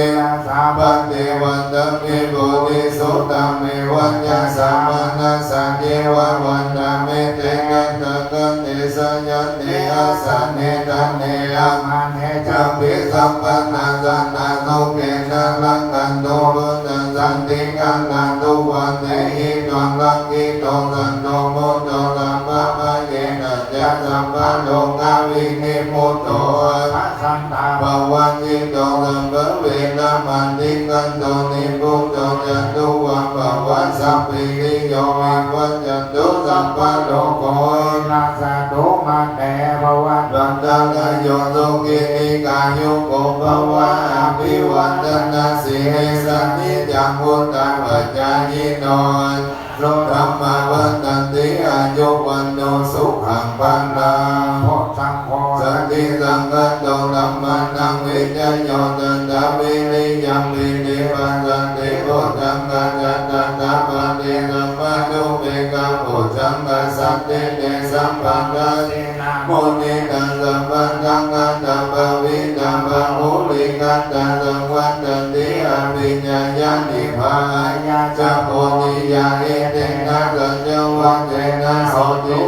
ปันเตวันตมิบุริสุตตมเมวัญญาสัมมานัสสะเทวะวันตเมเตกันตะกันเตสะยันเตอาสันเนตันเนอามันเนจัมปิสัมปันนาสันนาโลเกนะลังกันโตบุตตังสันติกันนาตุวันเตหิตังลังกิโตสันโตโมโตสัมปะมะเยนะจัสสัมปะโลกาวินิมุตโตทัสสันตาภวันติโตสัมปะเวนะมันติกันโตนิพุตโตจันตุวังภวันสัพพิริโยวิวัจจันตุสัมปะโลกโกนัสสะเต ตุมาแต่ภวะ รัตนโยสุขิกายุโกภวะอภิวันตนาสิสันนิจังพุทธปัจจายโนโลธรรมวันตันติอายุวันโนสุขังปันนัง โพสังโฆ สันติสังกัตโตธัมมันังวิจโยตันตวิริยังวินิปัสสันติโพสังกัจจันตาปันติสัมมานุเบกังโพสังกัสสันติเตสัมปันนัส โมนิตังสัมปันตังกันตัมปวิตัมปมุลิกันตังสังวันตันติอภิญญาญาณิพายาจะโพธิยาเอเตนะสัจวังเจนะโสติ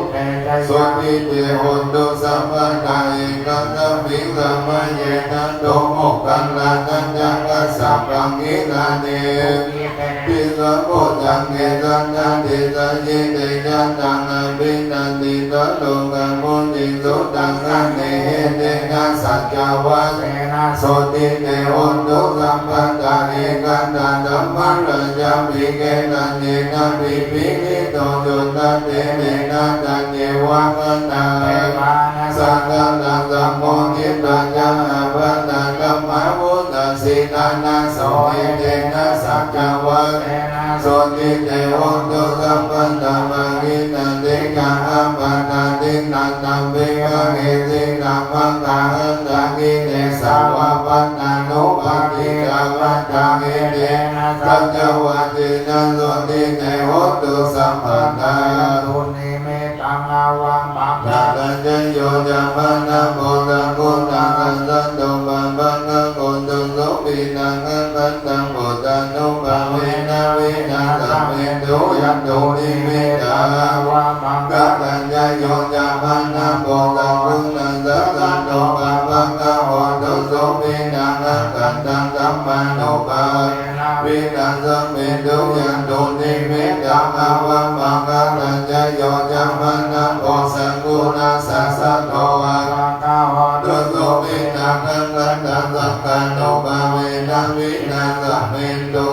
โสติเตโหตุสัมปันนาเอกัสสมิสัมมาเยนะโตโมกันลานัญญังกัสสัพพังกิลาเนปิสะโพจังเกตันนาติสะยิเตยันตังอภินันติตะโลกะมุนิสุตังสันเนเตนะสัจจวัสเสนะโสติเตโหตุสัมปันตาเอกันตังธัมมังรัญญมิเกตันเยนะปิปิหิโตจุตเตเนนะตันเยวะกันตังสังฆังสัมโมทิตัญญาภัตตังธัมมาวุตสิทานาโสเตนะสัจจวัสเสนะโสติเตโหตุสัมปันตามังกิตันติกะอัปปะนาตินันตัมเบกะเอตินัมมังกะหันตังกิเตสาวะปัตตานุปะติกะวัตตังเอเตนะสัจจวัสสินะโสติเตโหตุสัมปันตา ตุนิเมตังอาวังบัง นาตัญญโยจัมปันนะโมตังกุตังอันตันตุบังบังกังกุตุโสปินังอันตันตังโมตันนุภาเวนะเวนะสัมเมตุยัตตุนิเมตังอาวังบังกัตัญญโยจัมปันนะโมตังกุตังอันตันตุบังบังกังกุตุโสปินังอันตันตังสัมมานุภาเวนะสัมเมตุยัตตุนิเมตังอาวังบังกัตัญญโยจัมปันนะโมสังกุณาสัสสะโตวะ กาหอ ตุโสปินังอันตันตังสัมปันโนภาเวนะวินาสัมเมตุ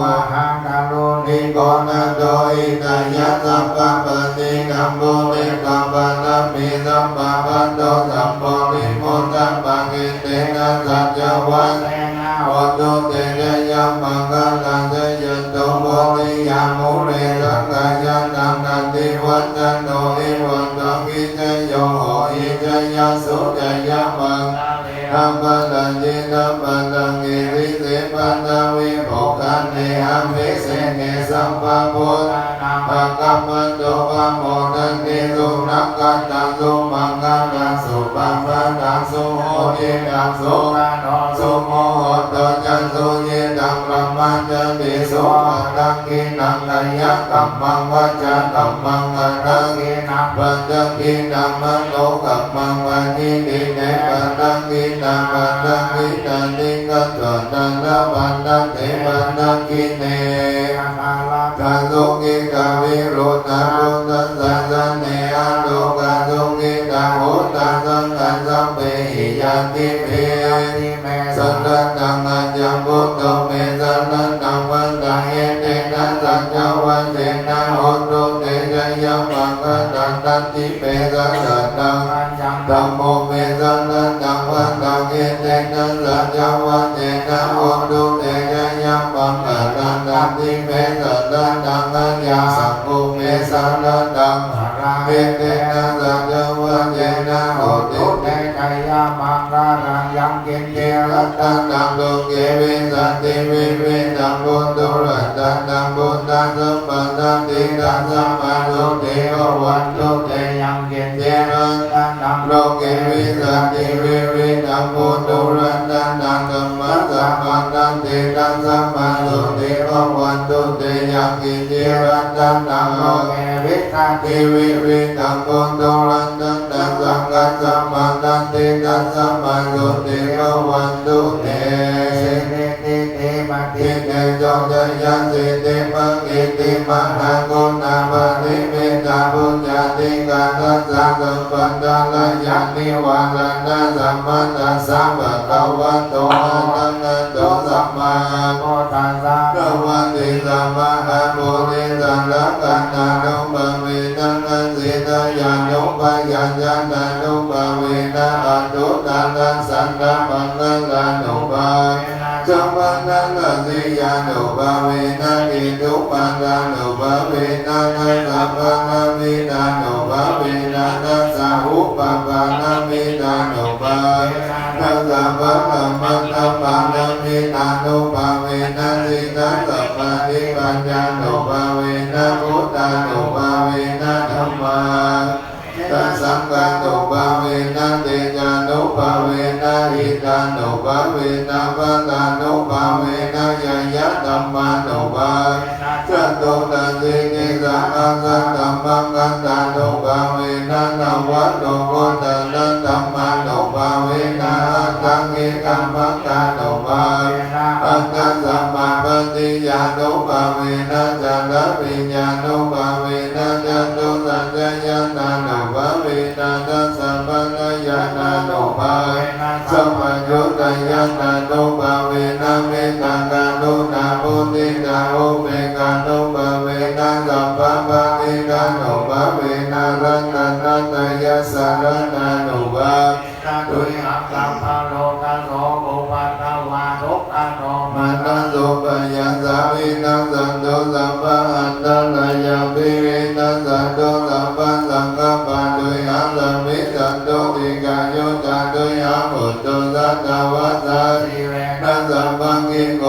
มหังกาโล นิ นิ โกนะโตอิตายะสัพพะปฏิกัมโมเมกัมปะนะมิสัมปะปันโตสัมโพธิโมตัมปังกิเตนะสัจจวัส เสนา โอตุเตนะยัมมังคะลังเตยันโตโพธิยามุเรสังกายันตังนันติวัจจันโตเอวันตังกิจโยโหอิจยาสุจยามัง ธัมปันตัญญิธัมปันตังกิริเสปันตวิโภกันเนหัมเวเสเนสัมปะพุทธภะกัมมันโตภะโมทันติสุนักขันตังสุมังคังตังสุปัมปันตังสุโหติตังสุสุโมโหตจันสุเยตังรัมมันจันติสุปันตังกินังกายกัมมังวัจจะกัมมังอันตังกินังปันตังกินังมโนกัมมังวันนิติเนปันตังกินังปันตังกินันติกัจจตันละปันตังเตปันตังกิเน อาลา กัสสุกิกาวิโรตังรุตัสสันสเนอะโลกัสสุกิตังโหตังสังกัสสัมเปหิยันติเป ติเม สันตันตังอัญญพุทโธเมสันตันตังวันตังเอเตนะสัจจวันเตนะโหตุเตจะยัมมังคะตันตันติเปสันตันตัง ปัญญัง ธัมโมเมสันตันตังวันตังเอเตนะสัจจวันเตนะโหตุเตจะยัมมังคะตันตันติเปสันตันตังอัญญสังโฆเมสันตันตัง รา เอเตนะสัจจวันเตนะโหตุ ตุเตกายามังการังยังกินเจ รั รั ต ต ตังโลเกวิสันติวิวิตังบุตตุรัตตังบุตตังสัมปันตังติตังสัมมาสุเทววันตุ ตุเตยังกิน เจ เจ รัต ตังนัง โลเกวิสันติวิวิตังบุตตุรัตตังสัมมาสัมปันตังติตังสัมมาสุเทววันตุเตยังกินเจรัตตังโล โล เก เกวิสันติ ติวิวิตังบุตตุรัตตังสังฆัสสัมปันตังติตังสัมมาสุเทววันตุเต เสเนติเตมาติ ติเตจงจยันสิติมังอิติมหังกุณาปฏิเมตาบุญญาติกาทัสสะสัมปันตาลยันนิวาลนะสัมมาทัสสะภะคะวะโตอะระหะโตสัมมา โมตัสสะ ภะคะวะติสัมมาสัมพุทธัสสะละกันตานุปะเวนังสิ สิทายานุปยาญาณานุปเวนะอัตตุตานังสันตมังคัลานุปาสัมปันนังสิยานุปเวนะอิทุปันนานุปเวนะนัสสะปังนามินานุปเวนะนัสสะอุปปันนามินานุปานัสสะปังนามัตตปันนามินานุปเวนะสินัสสะปฏิปัญญานุปเวนะพุทธานุปเวนะธัมมาตัสสังฆานุปเวนะเตจานุปเวนะอิทานุปเวนะปัตตานุปเวนะยายะธัมมานุปาสัตโตตัสสิกิสังฆังธัมมังคันธานุปเวนะนาวัตโตโกตนะธัมมานุปเวนะตังเอกัมมัคคานุปาอัตตสัมมาปฏิญานุปเวนะจันทปิญญานุปเวนะจันตุสัจจยนานุปเวนะตัสสะปัญญานานุปาสัมปัญญุตยานานุปเวนะเมตตากรุณามุทิตาอุเบกขานุปเวนะสัพพะปฏิฆานุปเวนะรัตนัตยัสสะรณานุปาตุยัมสัมภโลกโสภุปัตตวาทุกขโนมานัสสุปยัสสะวินัสสันตุสัพพะอัตตลายาภิรินัสสันตุสัพพะสังฆปันตุยัสสะมิสันตุติกายุจันตุยัมมุตตุสัตตวัสสะสิเวนัสสัมปังกิโก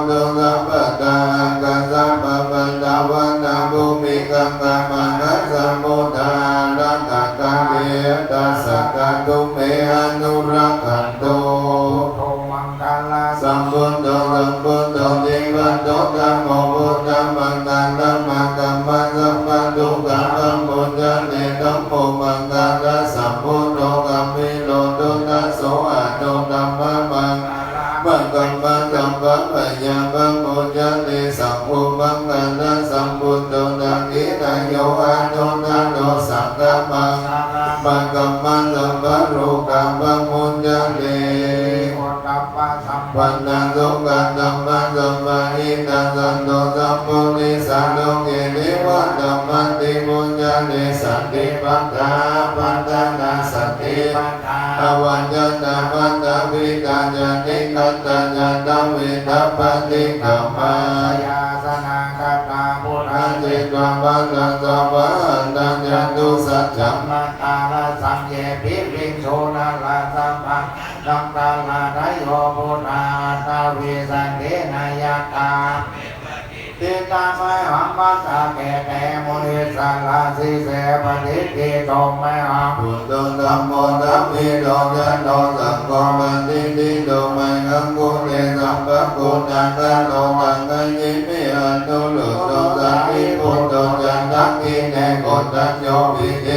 ตุสัพพะตาคัสสะปะปันตาวันนาภูมิกังกามานัสสะมุทารัตตะเกตัสสะกะตุเมอนุรักขันโตโทมังคลาสัมพุทโธสัมพุทโธติวัตโตธัมโมพุทธัมมังคันธัมมังกัมมัสสัมปันตุกัมมังพุทธันเนธัมโมมังคัลาสัมพุทโธกัมมิโลตุนัสโสอะโตธัมมะมังมังกัมมังกัมปะปะยาปังพุทธันเนสัมโพมังคัลาสัมพุทโธตังกิตโยอะโตนะโนสังฆมังมังกัมมังสัมปะโรกัมมังพุทธันเนวันนังสุขันธัมมังสัมมาหิตังสันโตสัมปุริสันโลเกนิวัตธัมมังติมุญญาเนสันติปัฏฐาปัฏฐานาสันติปัฏฐาอวัญญนาปัฏฐาวิตาญาณิคัตตาญาณัมเวทัพพันติกัมมายาสนาคัตตาพุทธันติตวะปัลลังสวะหันตัญญาตุสัจจัมมัตตาลสังเยปิวิโชนะลาสัมปังดังตาลาไทโยพุทธาตาวิสันเทนายตาติตาไม่หังมัตตาเกเตมุนิสัลลาสิเสปฏิทิโตไม่หังพุทโธธัมโมธัมมิโตยันโตสังโฆปฏิทิโตไม่หังกุเตสัมปะกุตังกัโลตังกัยิมิอันตุลุโตสัพพิพุทโตจันทักขิเนโกตัจโยวิเท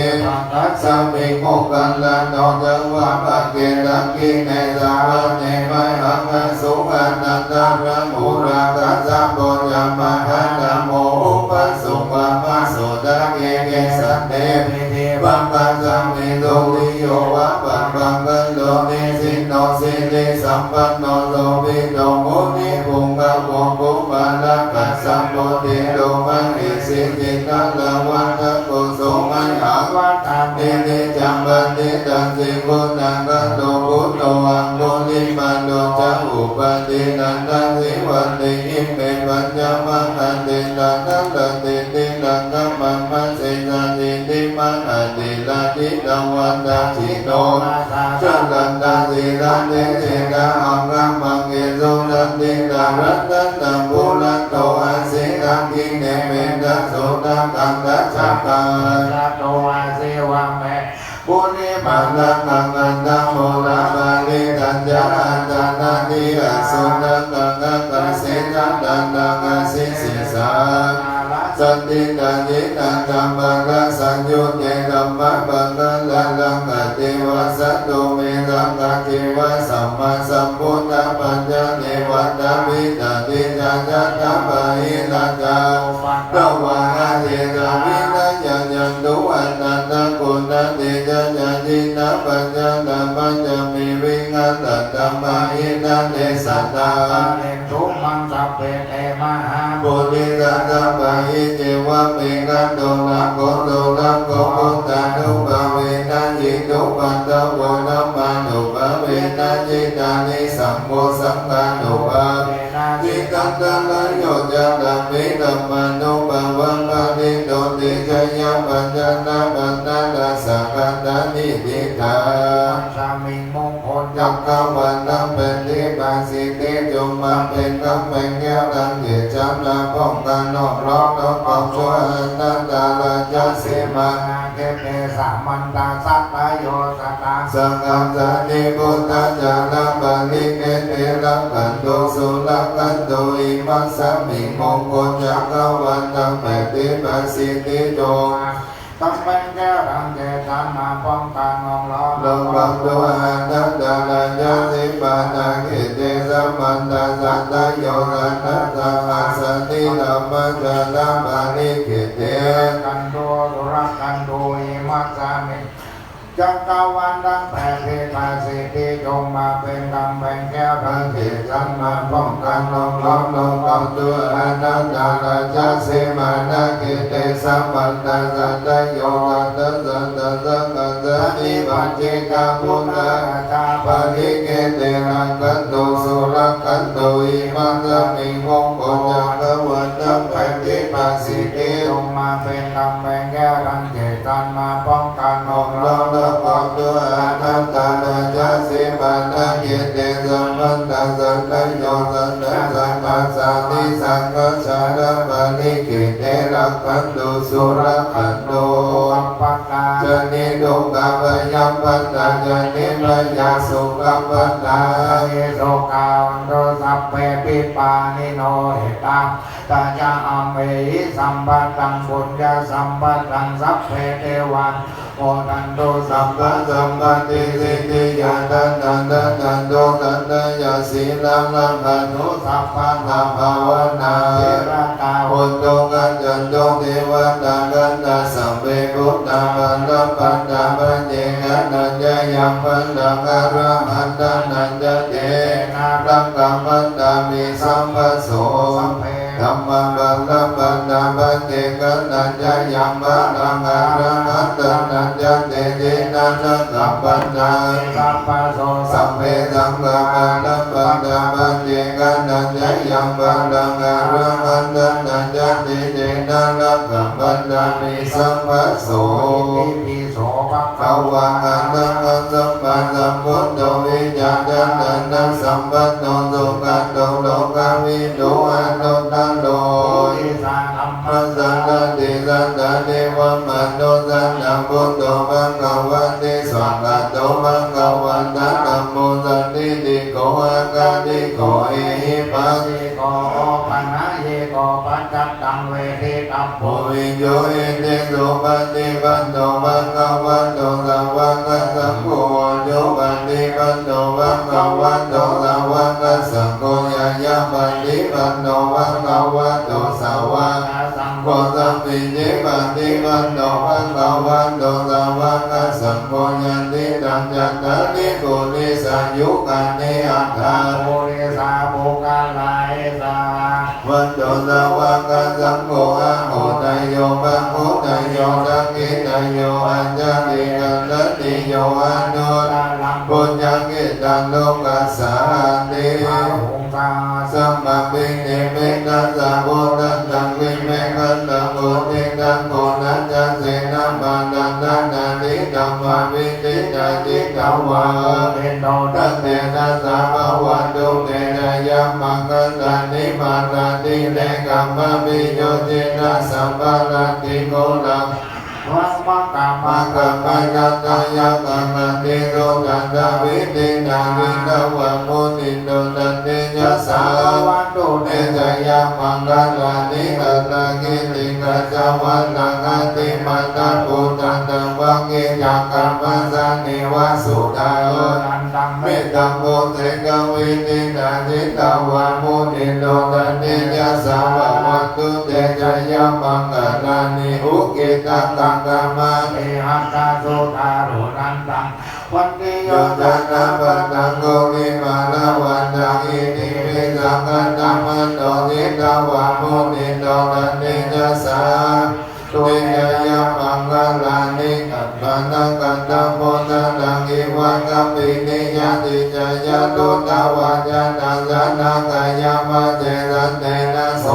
ตัสสะมิโมกันลันโตจังวะปะเกตังขิเนสัพพะเนไม่หังสุขันตันตะระมุรากัสสะโพยามะหันนะโมอุปสุขะมะโสตะเกเกสันเตปิเทวังกัสสะมิโตวิโยวะปังปังกันโลเนสิโนสิริสัมปันโนโลวิโตมุนิภูงกะโวปุปะละกัสสะโพธิโลมังอิสิจิตังละวันตะโกโสมังหังวัฏฐามินิจัมปันติตังสิกุณังกัตโตพุทโตอังโมนิมันโตจะอุปตินันตังสิวันติอิเมปัญญมังอันติตังนังตันติติตังกัมมังมัสสิสันติติมังอันติลาติตังวันตาสิโนจันตันตาสิรันติเจกะอังกัมมังเกโสรันติตารัตตังปุรัตโตอาสิตังกิเนเมตัสโสตังกังตัสสะกาลัตโตอาสิวังเมปุริมังลังกังกันตังโมลาบาลิตัญญาอันตานานิอัสสุนังกังกังสิตังตันตังอาสิสิสังสันติตันติตังธัมมังกัสสัญญูเตธัมมะปังกัลลังกัตติวัสสตุเมตังกัตติวัสสัมมาสัมพุทธปัญญาเนวัตตาวิตาติจันจัตตาปะหิตังกังระวังอาเทตาวินัยยันตุอันนันตะกุณันติจัน จินะปัญญาตปัญญามิวิงัตตมะอินะเนสัตตาเนทุมังสัพเพเตมหา ปุริสัตตมะอิจิวะมิกัตโตนะโกโตนะโกพุทธานุภเวนะจิตุปัตตะโวนะมานุภเวนะจิตานิสัมโมสังฆานุภาเวนะจิตัตตะนะโยจะตมิตัมมานุภวังคะนิโตติชยปัญญานาปันนาลาสังฆตานิทิฏฐาสามิมงคล จักขวันนับเป็นที่บาสิเตจงมาเป็นกำแพงแก้วดังเกิดจำลาป้องกันนอกร้องนอกปองช่วยนันตาลาจัสสิมาเกเตสามันตาสัตตโยสตาสังฆาสานิพุทธจาระบาลิเกเตระกันโตสุรกันโตอิมัสสมิมงคลจักขวันนับเป็นที่บาสิเตจงต้องเป็นแก้วดังเกิดจำมาป้องกันนอกร้องลงบังด้วยนันตาลาจัสสิปานาคิเตสัมมันตาสัตตโยนันตาอาสติธรรมจาระบาลิเกเตกันโตสุรกันโตอิมัสสมิจักรวาลดังแผ่เทพาสิติจงมาเป็นกำแพงแก้วดังเกิดจำมาป้องกันนอกร้องนอกปองด้วยนันตาลาจัสสิมานาคิเตสัมมันตาสัตตโยนันตาสัตตสังฆสานิปัจเจกพุทธาจาปาริเกเตรังกันโตสุรกันโตอิมัสสมิมงคลจักรวาลดังแผ่เทพาสิติจงมาเป็นกำแพงแก้วดังเกิดจำมาป้องกันนอกร้องปองด้วยนันตาลาจัสสิมานาคิเตสัมมันตาสัตตโยสันตสัมมาสานิสังฆสารบาลิกิเตระกันโตสุรกันโตปัตตาจนิดุกะพยัมปัตตาจนิพยาสุกัมปัตตาเยโสกาวันโตสัพเพปิปานิโนเหตังตาจาอัมเวหิสัมปัตตังบุญญาสัมปัตตังสัพเพเทวันโอตันโตสัมปัสัมปัติสิทธิยานันตันตันโตตันตยาสีลังลังพันุสัพพังอาภาวนาเทระตาอุตโตกันจันโตเทวตากันตาสัมเปพุทธาปันตัปันตาปัญเจกันนันยยังปันตังอรหันตันันจะเตนะรังกัมปันตามิสัมปโสธัมมังบังตัปันตาปัญเจกันนันจะยังปันตังอรหันตันันจะเตเจนะรังกัมปันตาสัมปโสสัมเปสัมปะปันตัปันตาปัญเจกันนันจะยังปันตังอรหันตันันจะเตเจนะรังกัมปันตามิสัมปโสปิโสภะ ภวังอันตังสัมปันสัมพุทโธวิจาจันตันตังสัมปันโนสุขันโตโลกาวิโดอันโนตันโลอิสานัมมัสสันตติสันตติวัมมันโนสันตังพุทโธมังกวันติสวังกัตโตมังกวันตังธัมโมสันติติโกอาการติโกเอหิปัสสิโกปัญหาเยโกปัจจัตตังเวทิตัมโพวิโยเอเตโสปันติปันโตมังกวันโตสัพพังกัสสังโฆโยปันติปันโตมังกวันโตสัพพังกัสสังโฆยายาปันติปันโตมังกวันโตสัพพังโกสัมปิติปันติปันโตมังกวันโตสัพพังกัสสังโฆยันติตังจัตตานิโกนิสัญยุกันนิอัตถาโมริสาโภกาลายสาวันโตสัพพังกัสสังโฆอะโหตโยปังโหตโยตังกิตโยอัญญติกันลติโยอนุตปุญญกิตังโลกัสสาติสัมมาปิเนเมตัสสะโพธังตังวิเมกันตังโกติตังโกนัจจัสเสนัมปันตังนันนาติตัมมาวิติตาติตัมวะเตโนตัสเตนะสะภะวันตุเตนะยัมมังกันตันนิมาตันติเลกัมมะมิโยตินะสัมปะระติโกลังวังมังกามังกัปยัตตายะกังนันติโรตันตวิตินาวินาวะโมติโนตันติยะสาวันโต ตุเตจยามังกาลานิกัลลากิติกัจจวัตตังอติมัตตาปุตตังตังวังเกจักกัมมัสสานิวาสุทาโอนันตังเมตตังโพเตกังวิตินาจิตาวามุนิโนตันติยาสาวะวัตตุเตจยามังกาลานิอุกิตังกังกัมมาเอหัตตาโสตาโรนันตังวันติโยจันนาปัตตังโกวิมาลาวันตังอิติปิสังกัตตังมันโตทิตาวามุนิโนตันติยาสาตุเยยะมังกาลานิกัปปะนังกัตตังโมตังตังอิวังกัปปินิยติจยะตุตาวาจานังสันนังกายามะเจรันเตนะโส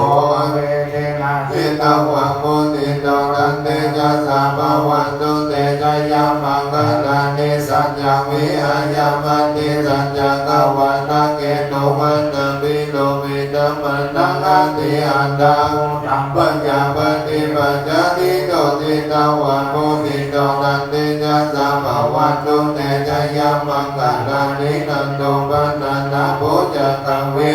เวเทนะทิตาวะมุนิโนตันติยาสาภวันตุเตจยะมังกาลานิสัจจังวิหายามันติสัจจังกวันตังเกตุมันตปิโลมิตมันตังอัตติอันตังปัญญาปฏิปัญญาติโตติตาวะมุนิโนตันติยาสาภวันตุเตจยะมังกาลานินันโตปันนันนาปุจจกังวิ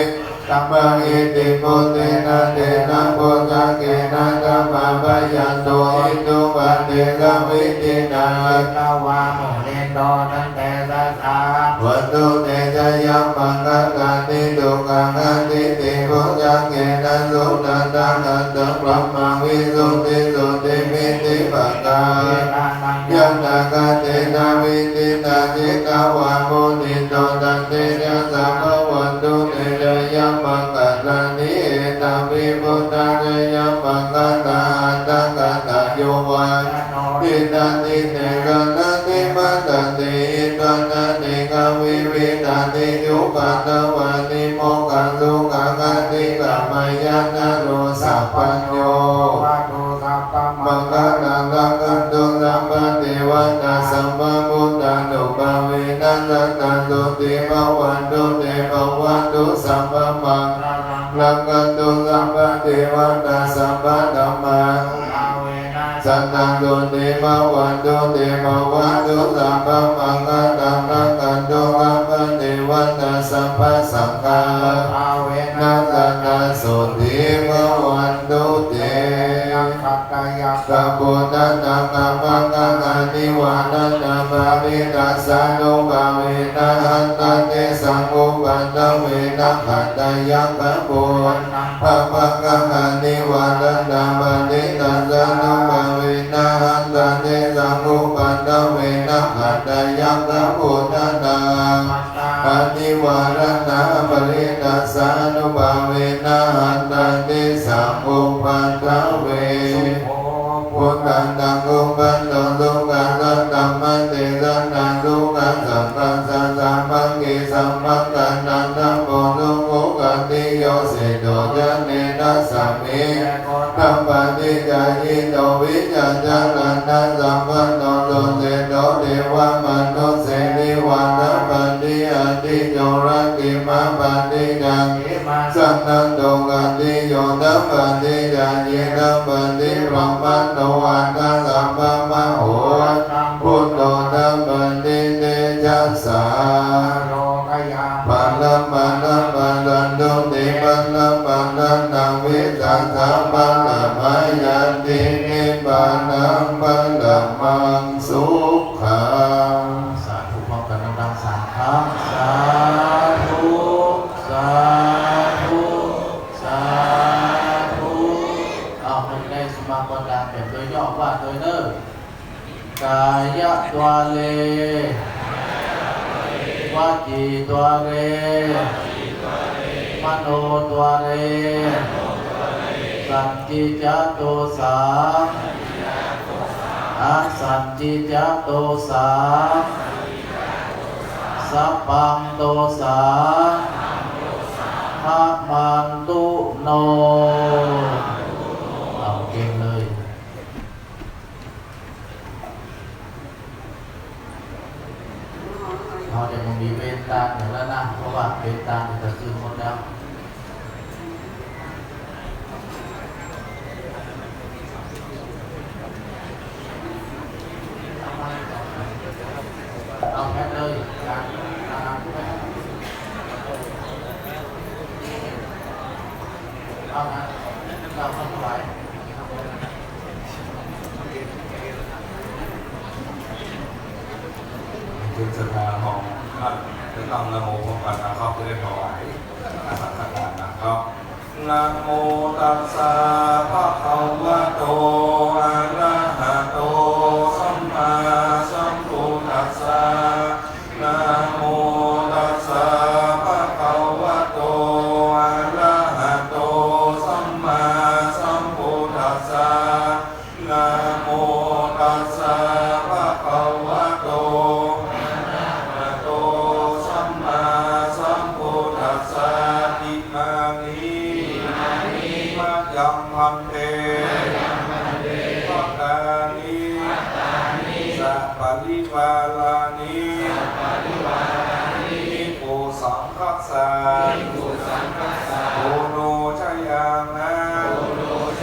ตัมมังอิติปุเตนะเตนะปุจจเกนะธัมมาปยันโตอิตุปันเตนะวิตินาตาวะโมเนโตตันเตสัสสะวัตตุเตจยะมังกาลานิตุกังอันติติปุจจเกนะสุตันตังอัตตะพระมังวิสุทธิสุทธิมิติปะกายันตะกะเตนะวิตินาจิตาวะโมนิโตตันเตนะสัมภวันตุเตจยะมังกาลานิเอตัมปิพุทธังจยะมังกาลาอัตตังกัตตะโยวันติตันติเตกัลติมัตตันติอิตันติกวิวิตันติยุปัตตวันติโมกังสุขังกัติกัมมยันนะโรสัพพัญโยมังกาลังกังตุสัมปติวันตาสัมมามุตตานุภาเวนัสตันตุติภวันตุเตภวันตุสัมปมังลังกันตุสัมปติวันตาสัมปธัมมังสันตังตุติภวันตุเตภวันตุสัมปมังกัตังลังกันตุสัมปติวันตาสัมปสังฆานัสตันสุติภวันตุเตกัปปุตตะนังกัมมังกังอนิวานันนาภาวิตัสสะนุภาเวนะหันตันเตสังอุปันตเวนะขัตตายังกัปปุภะมังกังอนิวานันนาภาวิตัสสะนุภาเวนะหันตันเตสังอุปันตเวนะขัตตายังกัปปุตนังอนิวานันนาภาวิตัสสะนุภาเวนะหันตันเตสังอุปันตเวพุทธังตังกุปันโตสุขังสัตตัมมันเตสันตังสุขังสัพพัสสะสัมมังกิสัมมังกันนันทัมโพสุโขกันติโยเสโตจันเนนะสัมมิธัมปติจายิโตวิจัจจารันนะสัมปันโตโตเสโตเทวมนุสเสนิวันนะปันติอติโยรักขิมะปันติจังสันนันโตกันติโยนัมปันติจายินัมปันติพรหมันโตอันตังสัมปะมะโหพุทโธนัมปันติเตจัสสะปัลลัมปัลลัมปัลลันตุติปัลลัมปัลลันตังวิสังขปัลลัมมายันตินิพพานังปัลลัมมังสุขังสาธุพร้อมกันดังๆสามครั้งสาธุสาธุสาธุเอาให้ได้สมาบัติแบบโดยย่อว่าโดยเนิ่นกายะตัวเลวจีตัวเรมโนตัวเรสัจจิจโตสาอาสัจจิจโตสาสัพพังโตสาภะมันตุโนเอาเก่งเลยเราจะมึงมีเวทตาอย่างแล้วนะเพราะว่าเวทตาจะซื้อหมดแล้วเอาแค่เลยการ เอานะเราทำอะไร จึงสถานของท่านจะต้องนะโมพร้อมกันนะครับเพื่อถวายสังฆทานนะครับนะโมตัสสะภะคะวะโตอะระหะโตสัมมาสัมพุทธัสสะนะโมตัสสะภะคะวะโตอะระหะโตสัมมาสัมพุทธัสสะนะโมตัสสะภะคะวะโตยังพันเตปัตตานีสัพพลิวาลานินิโกสังคัสสะโอโนชยานะส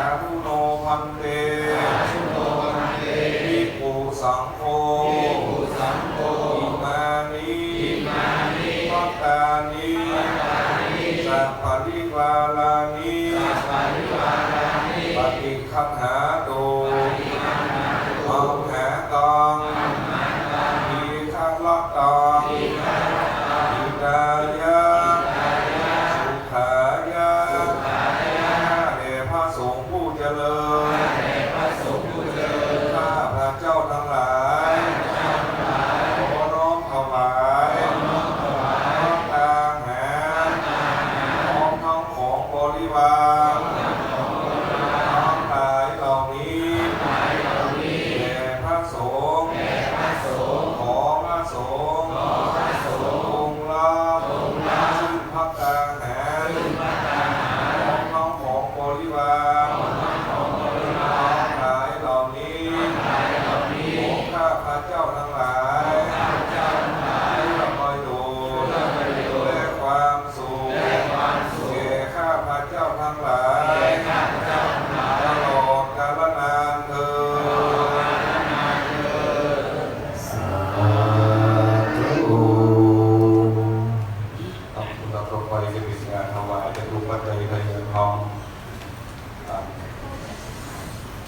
าธุโนพันเตนิโกสังโฆอิมานิปัตตานีสัพพลิวาลานิปฏิคันหาโตมังหาตังอิทัลลัตตังอิตายะสุขายะแด่พระสงฆ์ผู้เจริญข้าพระเจ้าทั้งหลายขอน้อมถวายพระตาหารพร้อมทั้งของบริวาร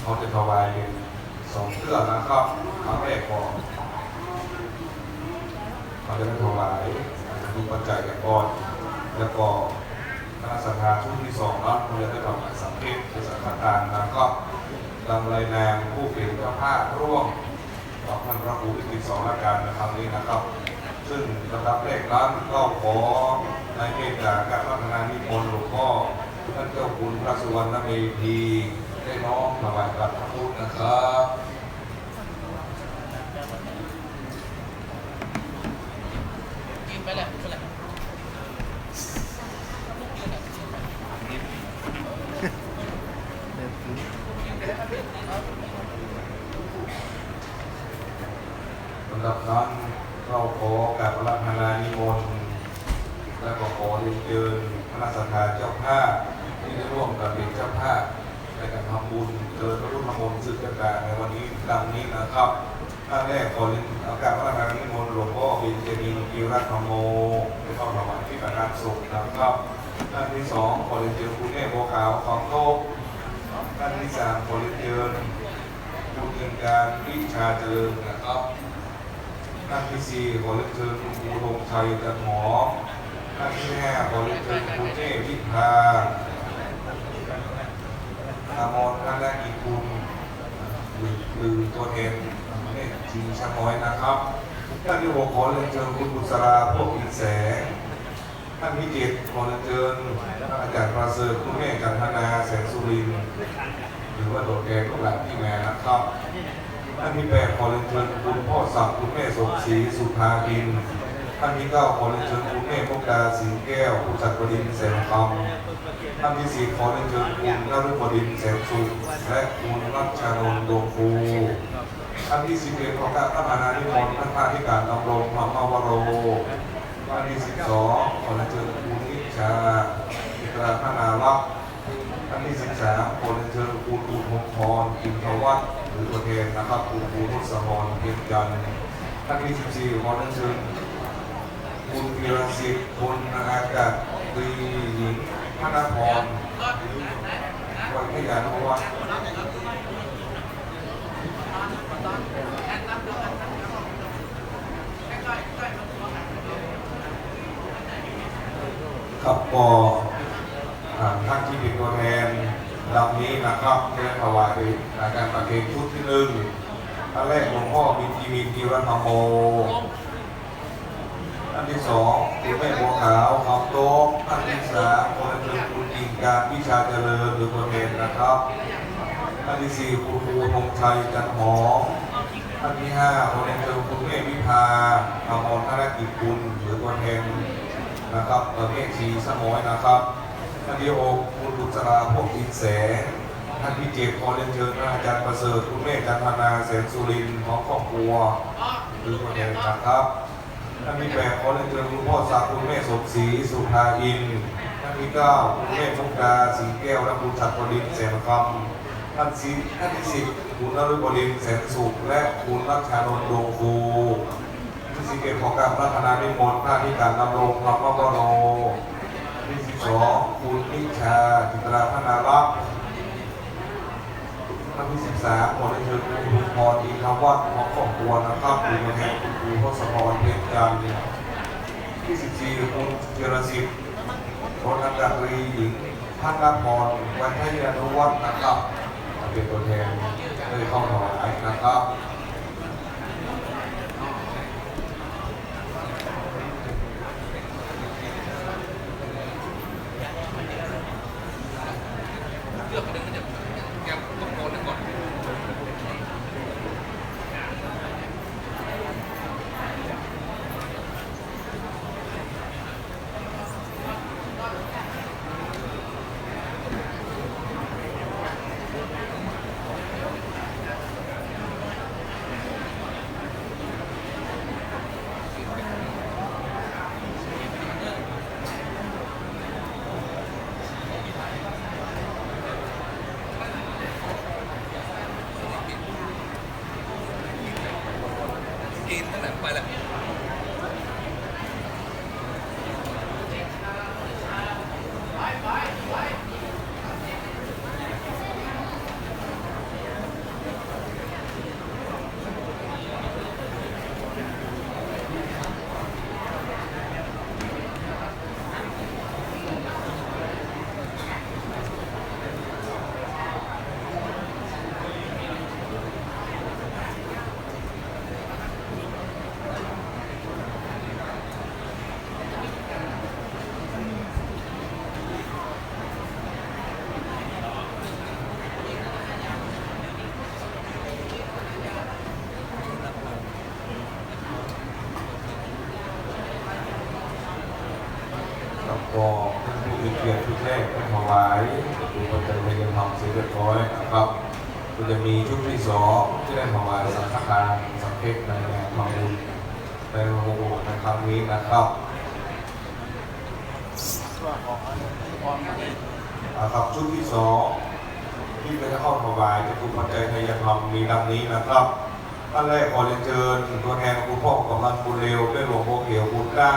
เขาจะถวายเป็น2เครื่องนะครับครั้งแรกก่อนเขาจะถวายดูปัจจัยกันก่อนแล้วก็คณะสังฆาชุดที่2นะเราจะถวายสังเกตเป็นสังฆทานนะครับนำรายนามผู้เป็นเจ้าภาพร่วมต่อท่านพระครูวิจิตร2 รายการในครั้งนี้นะครับซึ่งลำดับแรกนั้นก็ขอในเมตตาการพัฒนานิมนต์หลวงพ่อท่านเจ้าคุณพระสุวรรณเมธีได้น้อมถวายพระพุทธนะครับกินไปเลยไปเลยลำดับนั้นเราขอการพระพนานิมนต์และก็ขอเรียนเชิญคณะสังฆาเจ้าภาพที่ได้ร่วมกับเป็นเจ้าภาพในการทำบุญเจริญพระพุทธมนต์สืบการในวันนี้ดังนี้นะครับท่านแรกขอเรียนเอาการพระพนานิมนต์หลวงพ่อเบญจมีกิรัตธรรมโมได้เข้าถวายที่ประการสุขนะครับท่านที่2ขอเรียนเชิญคุณเนธบัวขาวของโลกท่านที่3ขอเรียนเชิญคุณเงินการวิชาเจริญนะครับท่านที่4ขอเรียนเชิญคุณครูธงชัยจันหอมท่านที่5ขอเรียนเชิญคุณเนธวิภานามนท่านแรกอีกคุณหรือตัวเองนี่จีช่างน้อยนะครับท่านที่6ขอเรียนเชิญคุณบุษราพวกอินแสงท่านที่7ขอเรียนเชิญอาจารย์ประเสริฐคุณแม่กันธนาแสงสุรินทร์หรือว่าโดดแดงลูกหลานที่แม่นะครับท่านที่8ขอเรียนเชิญคุณพ่อศักดิ์คุณแม่สมศรีสุภาพินท่านที่9ขอเรียนเชิญคุณแม่พกดาสิงแก้วคุณจักรบดินทร์แสงคำท่านที่4ขอเรียนเชิญคุณนฤบดินทร์แสงสุขและคุณรัชชานนท์ดวงภูท่านที่11ขอการพัฒนานิมนต์ท่านพระธิการดำรงธรรมวโรท่านที่12ขอเรียนเชิญคุณนิชาอิตราพนาลักษณ์ท่านที่13ขอเรียนเชิญคุณอุทุมพรอินทวัฒน์หรือตัวแทนนะครับคุณครูทศพรเพียรจันทร์ท่านที่14ขอเรียนเชิญคุณวีรศิษฐ์คุณอากาศตรีหญิง พระนครวันขยันวัดกับปอท่านที่เป็นตัวแทนลำนี้นะครับได้ถวายการประเคนชุดที่หนึ่งท่านแรกหลวงพ่อมีทีรัตโมท่านที่สองคุณแม่บัวขาวคำโต๊ะท่านที่สามคนเดินคุณอิงการวิชาเจริญหรือตัวแทนนะครับท่านที่สี่คุณครูธงชัยจันหอมท่านที่ห้าคนเดินคุณแม่วิภาอมรธนกิจคุณหรือตัวแทนนะครับเมฆชีสมอยนะครับท่านที่หกคุณบุษราพวกอินแสงท่านที่เจ็ดขอเรียนเชิญอาจารย์ประเสริฐคุณแม่จันทนาแสนสุรินทร์ของครอบครัวหรือตัวแทนนะครับท่านที่แปดขอเรียนเชิญคุณพ่อศักดิ์คุณแม่สมศรีสุภาอินท่านที่เก้าคุณแม่มุกดาสีแก้วและคุณฉัตรบดินแสนคำท่านที่สิบคุณนฤบดินแสนสุขและคุณรัชชานนท์ดวงภูที่สิบเอ็ดของการพัฒนานิมนต์ท่านที่การนำรงรับพระบรมที่12คุณนิชาจิตราพนารักษ์ท่านที่13ขอเรียนเชิญคุณลุงพรอินทวัฒน์ของครอบครัวนะครับคุณแทนคุณครูทศพรเพ็ญจันทร์ที่14คุณเจริญศิษย์พลอากาศตรีหญิงพัฒนพรวันทยานุวัฒน์นะครับเป็นตัวแทนได้เข้าถวายนะครับกินตั้งแต่ไปแล้วก็ผู้มีเกียรติชุดแรกถวายดูปัจจัยในยังทำเสร็จเรียบร้อยนะครับก็จะมีชุดที่สองที่ได้ถวายสังฆทานสังเกตในงานทำบุญในโรงโบสถ์ในครั้งนี้นะครับครับชุดที่สองที่ได้เข้าถวายจะดูปัจจัยในยังทำมีดังนี้นะครับท่านแรกขอเรียนเชิญตัวแทนคุณพ่อกำลังบุญเร็วได้หลวงพ่อเขียวบุญก้า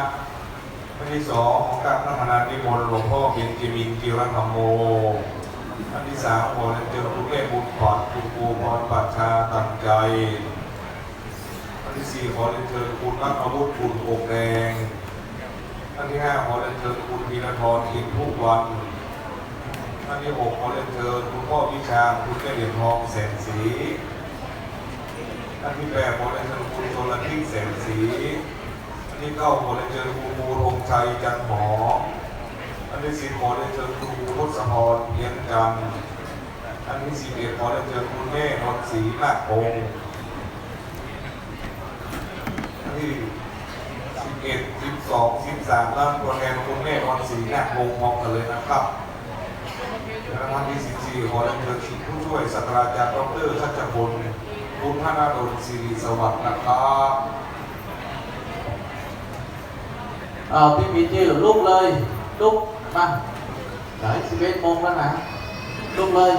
ท่านที่สองของการพัฒนานิมนต์หลวงพ่อเบญจมินทร์จิรธรรมโมท่านที่สามขอเรียนเชิญคุณแม่บุญขวัญคุณครูพรปัชชาตั้งใจท่านที่สี่ขอเรียนเชิญคุณนักอาวุธคุณอกแดงท่านที่ห้าขอเรียนเชิญคุณธีรธรอินทุกวันท่านที่หกขอเรียนเชิญคุณพ่อวิชาคุณแม่เหรียญทองแสนศรีท่านที่แปดขอเรียนเชิญคุณโซลทิศแสนศรีที่เข้าขอเรียนเชิญครูธงชัยจันหอมอันที่10ขอเรียนเชิญครูทศพรเพียรจันทร์อันที่11ขอเรียนเชิญคุณแม่นนท์ศรีนาคพงศ์อันที่11 12 13นั่นตัวแทนคุณแม่นนท์ศรีนาคพงศ์พร้อมกันเลยนะครับและท่านที่14ขอเรียนเชิญผู้ช่วยศาสตราจารย์ดร.ชัชพลคุณธนาดลศิริสวัสดิ์นะครับพี่มีชื่อลุกเลยลุกมาหลาย11 โมงแล้วนะลุกเลย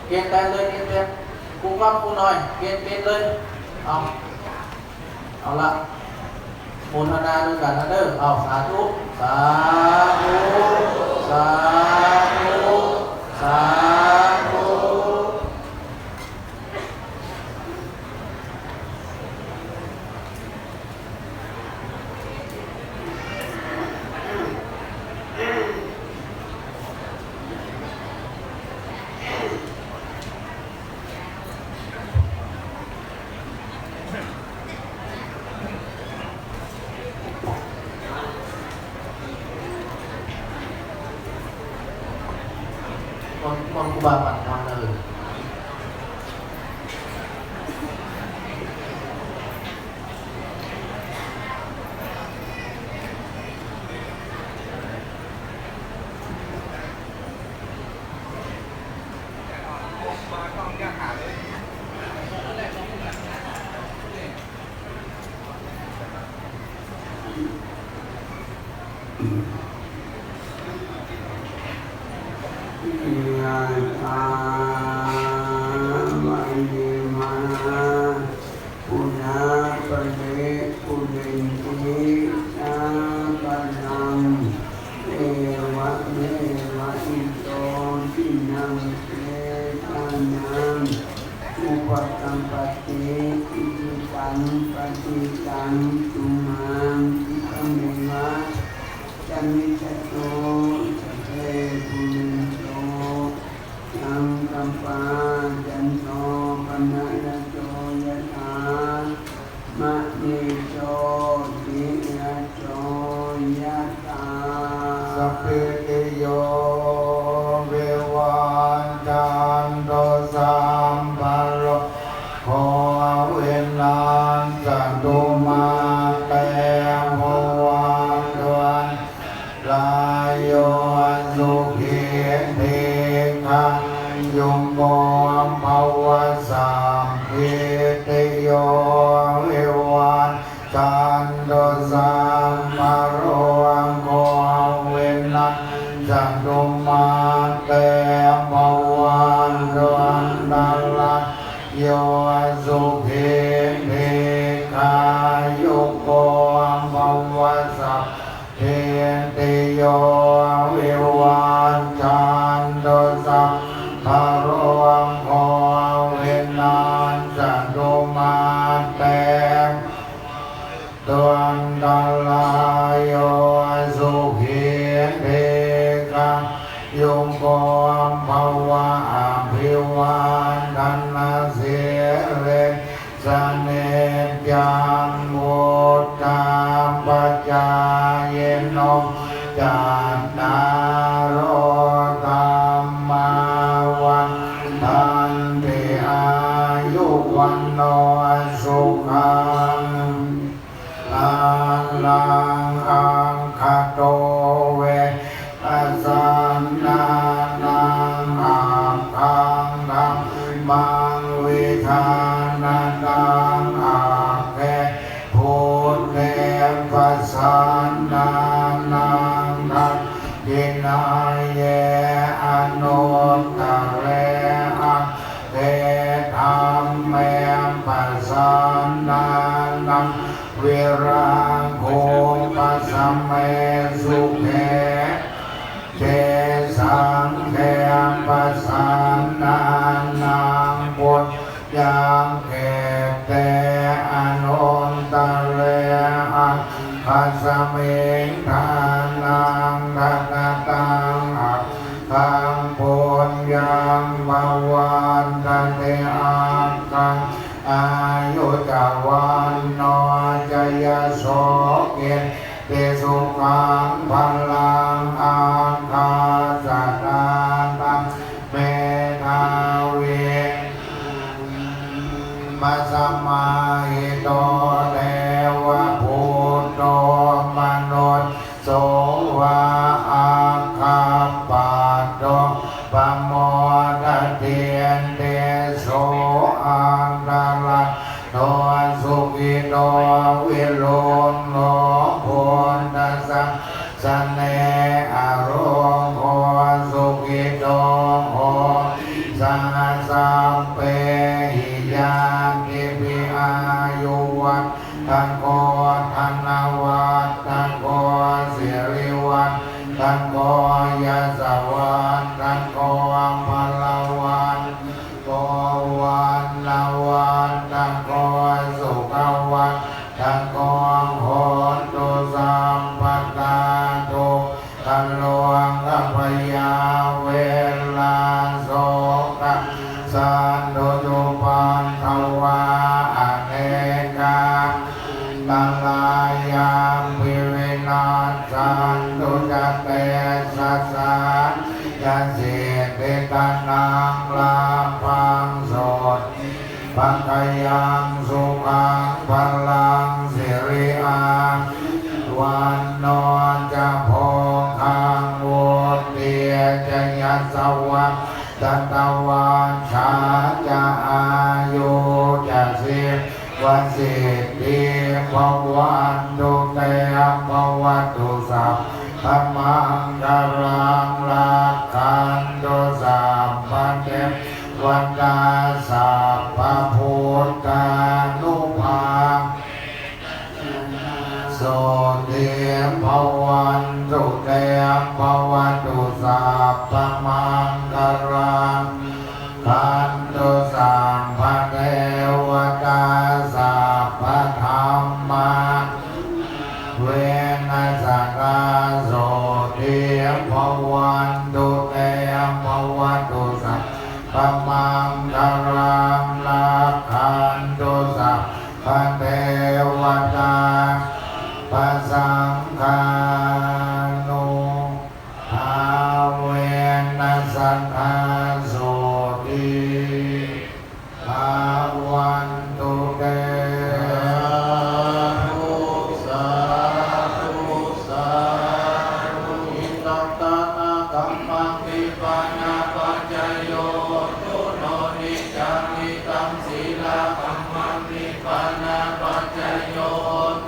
เกณฑ์ไปเลยเกณฑ์กูว่ากูหน่อยเกณฑ์เลย เอาละโมทนาด้วยกันนะเด้อเอาสาธุสาธุสาธุสาธุ con của bà bạn hoàn lời Thank สันโดโยปันทวาอเนกังตัลลายามวิเวนัสสันตุจัตเตสัสสะยันสิเตตันนังลาภังโสดปังกยังสุขังพลังสิริอาวันนอนจะพงคังวุติจะยัสสวังจันตวันชาจะอายุจะสิบวันสิบปีภวันตุเตมภวัตุสัพพมังกรังลักขันตุสัพพเทวันตาสัพพพุทธานุภาโสติภวันตุเตภวัตุสัพพมังกรังขันตุสัพพเทวตาสัพพธรรมาเวนัสกาโสติภวันตุเตภวัตุสัพพมังกรังลักขันตุสัพพเทวตาปัสสังฆานุอาเวนัสกาโสติภวันตุเตสาธุสาธุอิตังตานากัมมังวิปันนาปัจจโยตุโนนิจังอิตังศีลากัมมังวิปันนาปัจจโย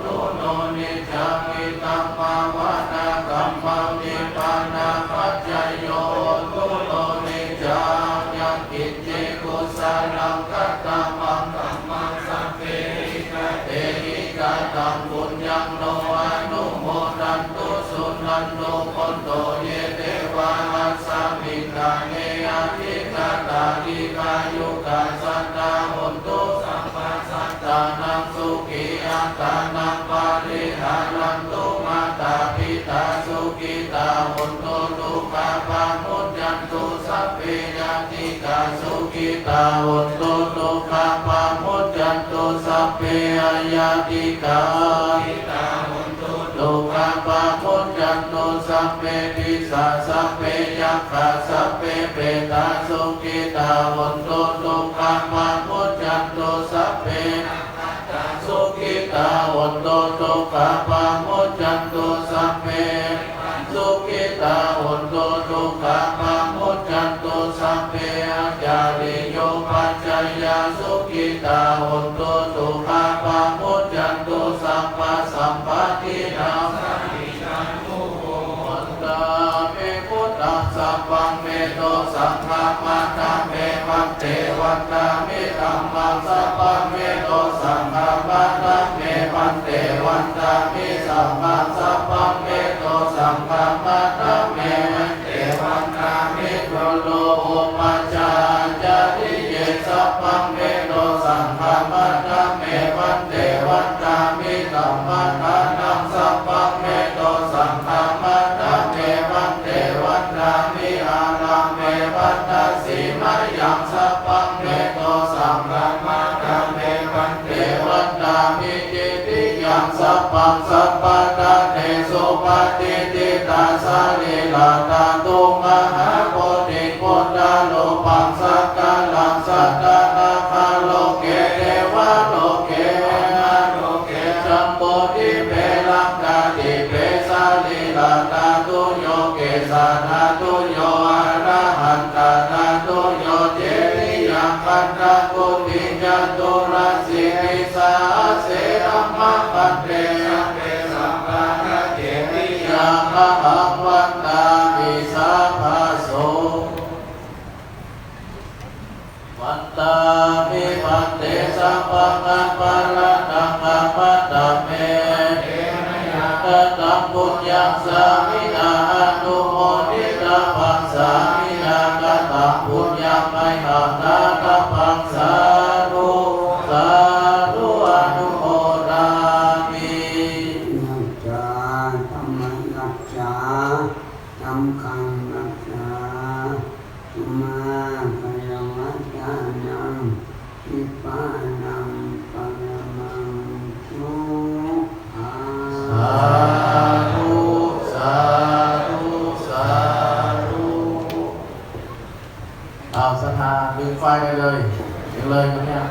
ตุโนนิจังอิตังภาวนากัมมังวิปันนาปัจจโยตุโนนิจังยังกิจจิกุสานังกัตตมังกัมมังสัพเพหิกะเตหิกะตังปุญญังโนอนุโมทันตุสุนันโนคนโตเยเทวาหัสสมิกาเนอาทิกาตาดิกายุกาสัตตาหุนตุสัมปัสสัตตานังสุขีอัตตานังปาริหารันตุมาตาปิตาสุขิตาหุนตุทุกขาปามุจจันตุสัพเพญาติกาสุขิตาหุนตุทุกขาปามุจจันตุสัพเพญาติกาทุกขาปามุจจันตุสัพเพปิสาสัพเพยัคขาสัพเพเปตาสุขิตาหุนตุทุกขาปามุจจันตุสัพเพสุขิตาหุนตุทุกขาปามุจจันตุสัพเพสุขิตาหุนตุทุกขาปามุจจันตุสัพเพอาจาริโยปัจจยาสุขิตาหุนตุทุกขาปามุจจันตุสัพพะสัมปตินาพุทธัสสะปังเมโตสังฆมัตถะเมวัตเตวันตามิธัมมังสัพพะเมโตสังฆมัตถะเมวันเตวันตามิสัมมังสัพพะเมโตสังฆมัตถะเมวันเตวันตามิโตโลอุปัจจาจาริเยสัพพะเมโตสังฆมัตถะเมวันเตวันตามิสัมมัตถะนังสัพพะเมโตสังฆมัตถะเมวันเตวันตามิอารังเมวันตาสีมายังสัพพะเมโตสังฆมัตถะเมวันเตวันตามิจิติยังสัพพังสัพพะตาเนสุปฏิติตาสาลิลาตาตุมหาโพธิพุทธาโลปังสักกาลังสัตตานาคาโลเกเทวะโลเกนะโลเกจัมโพธิเปลังกาติเปสาลิลาตาตุโยเกสานาตุโยอะระหันตานาตุโยเจริยังคันตะกุติจัตุราสิกิสาเสรัมมะปัตเตสัพเพสัมปะนะเจริยังมะหังวันตามิสัพพะโสวันตามิปัตเตสัพพะกัปปะระนังกัปปะตะเมตัมปุญญังสามินาอนุโมทิตาปังสามินากตัมปุญญังไมหังนาคปังสาธุสาธุอนุโมทามิ นักจาธรรมนักจาธรรมขังนักจามาพยามัจจา านังปะมังสุอา สาธุสาธุสาธุเอาศรัทธาดึงไฟได้เลยดึงเลยตรงเนี้ย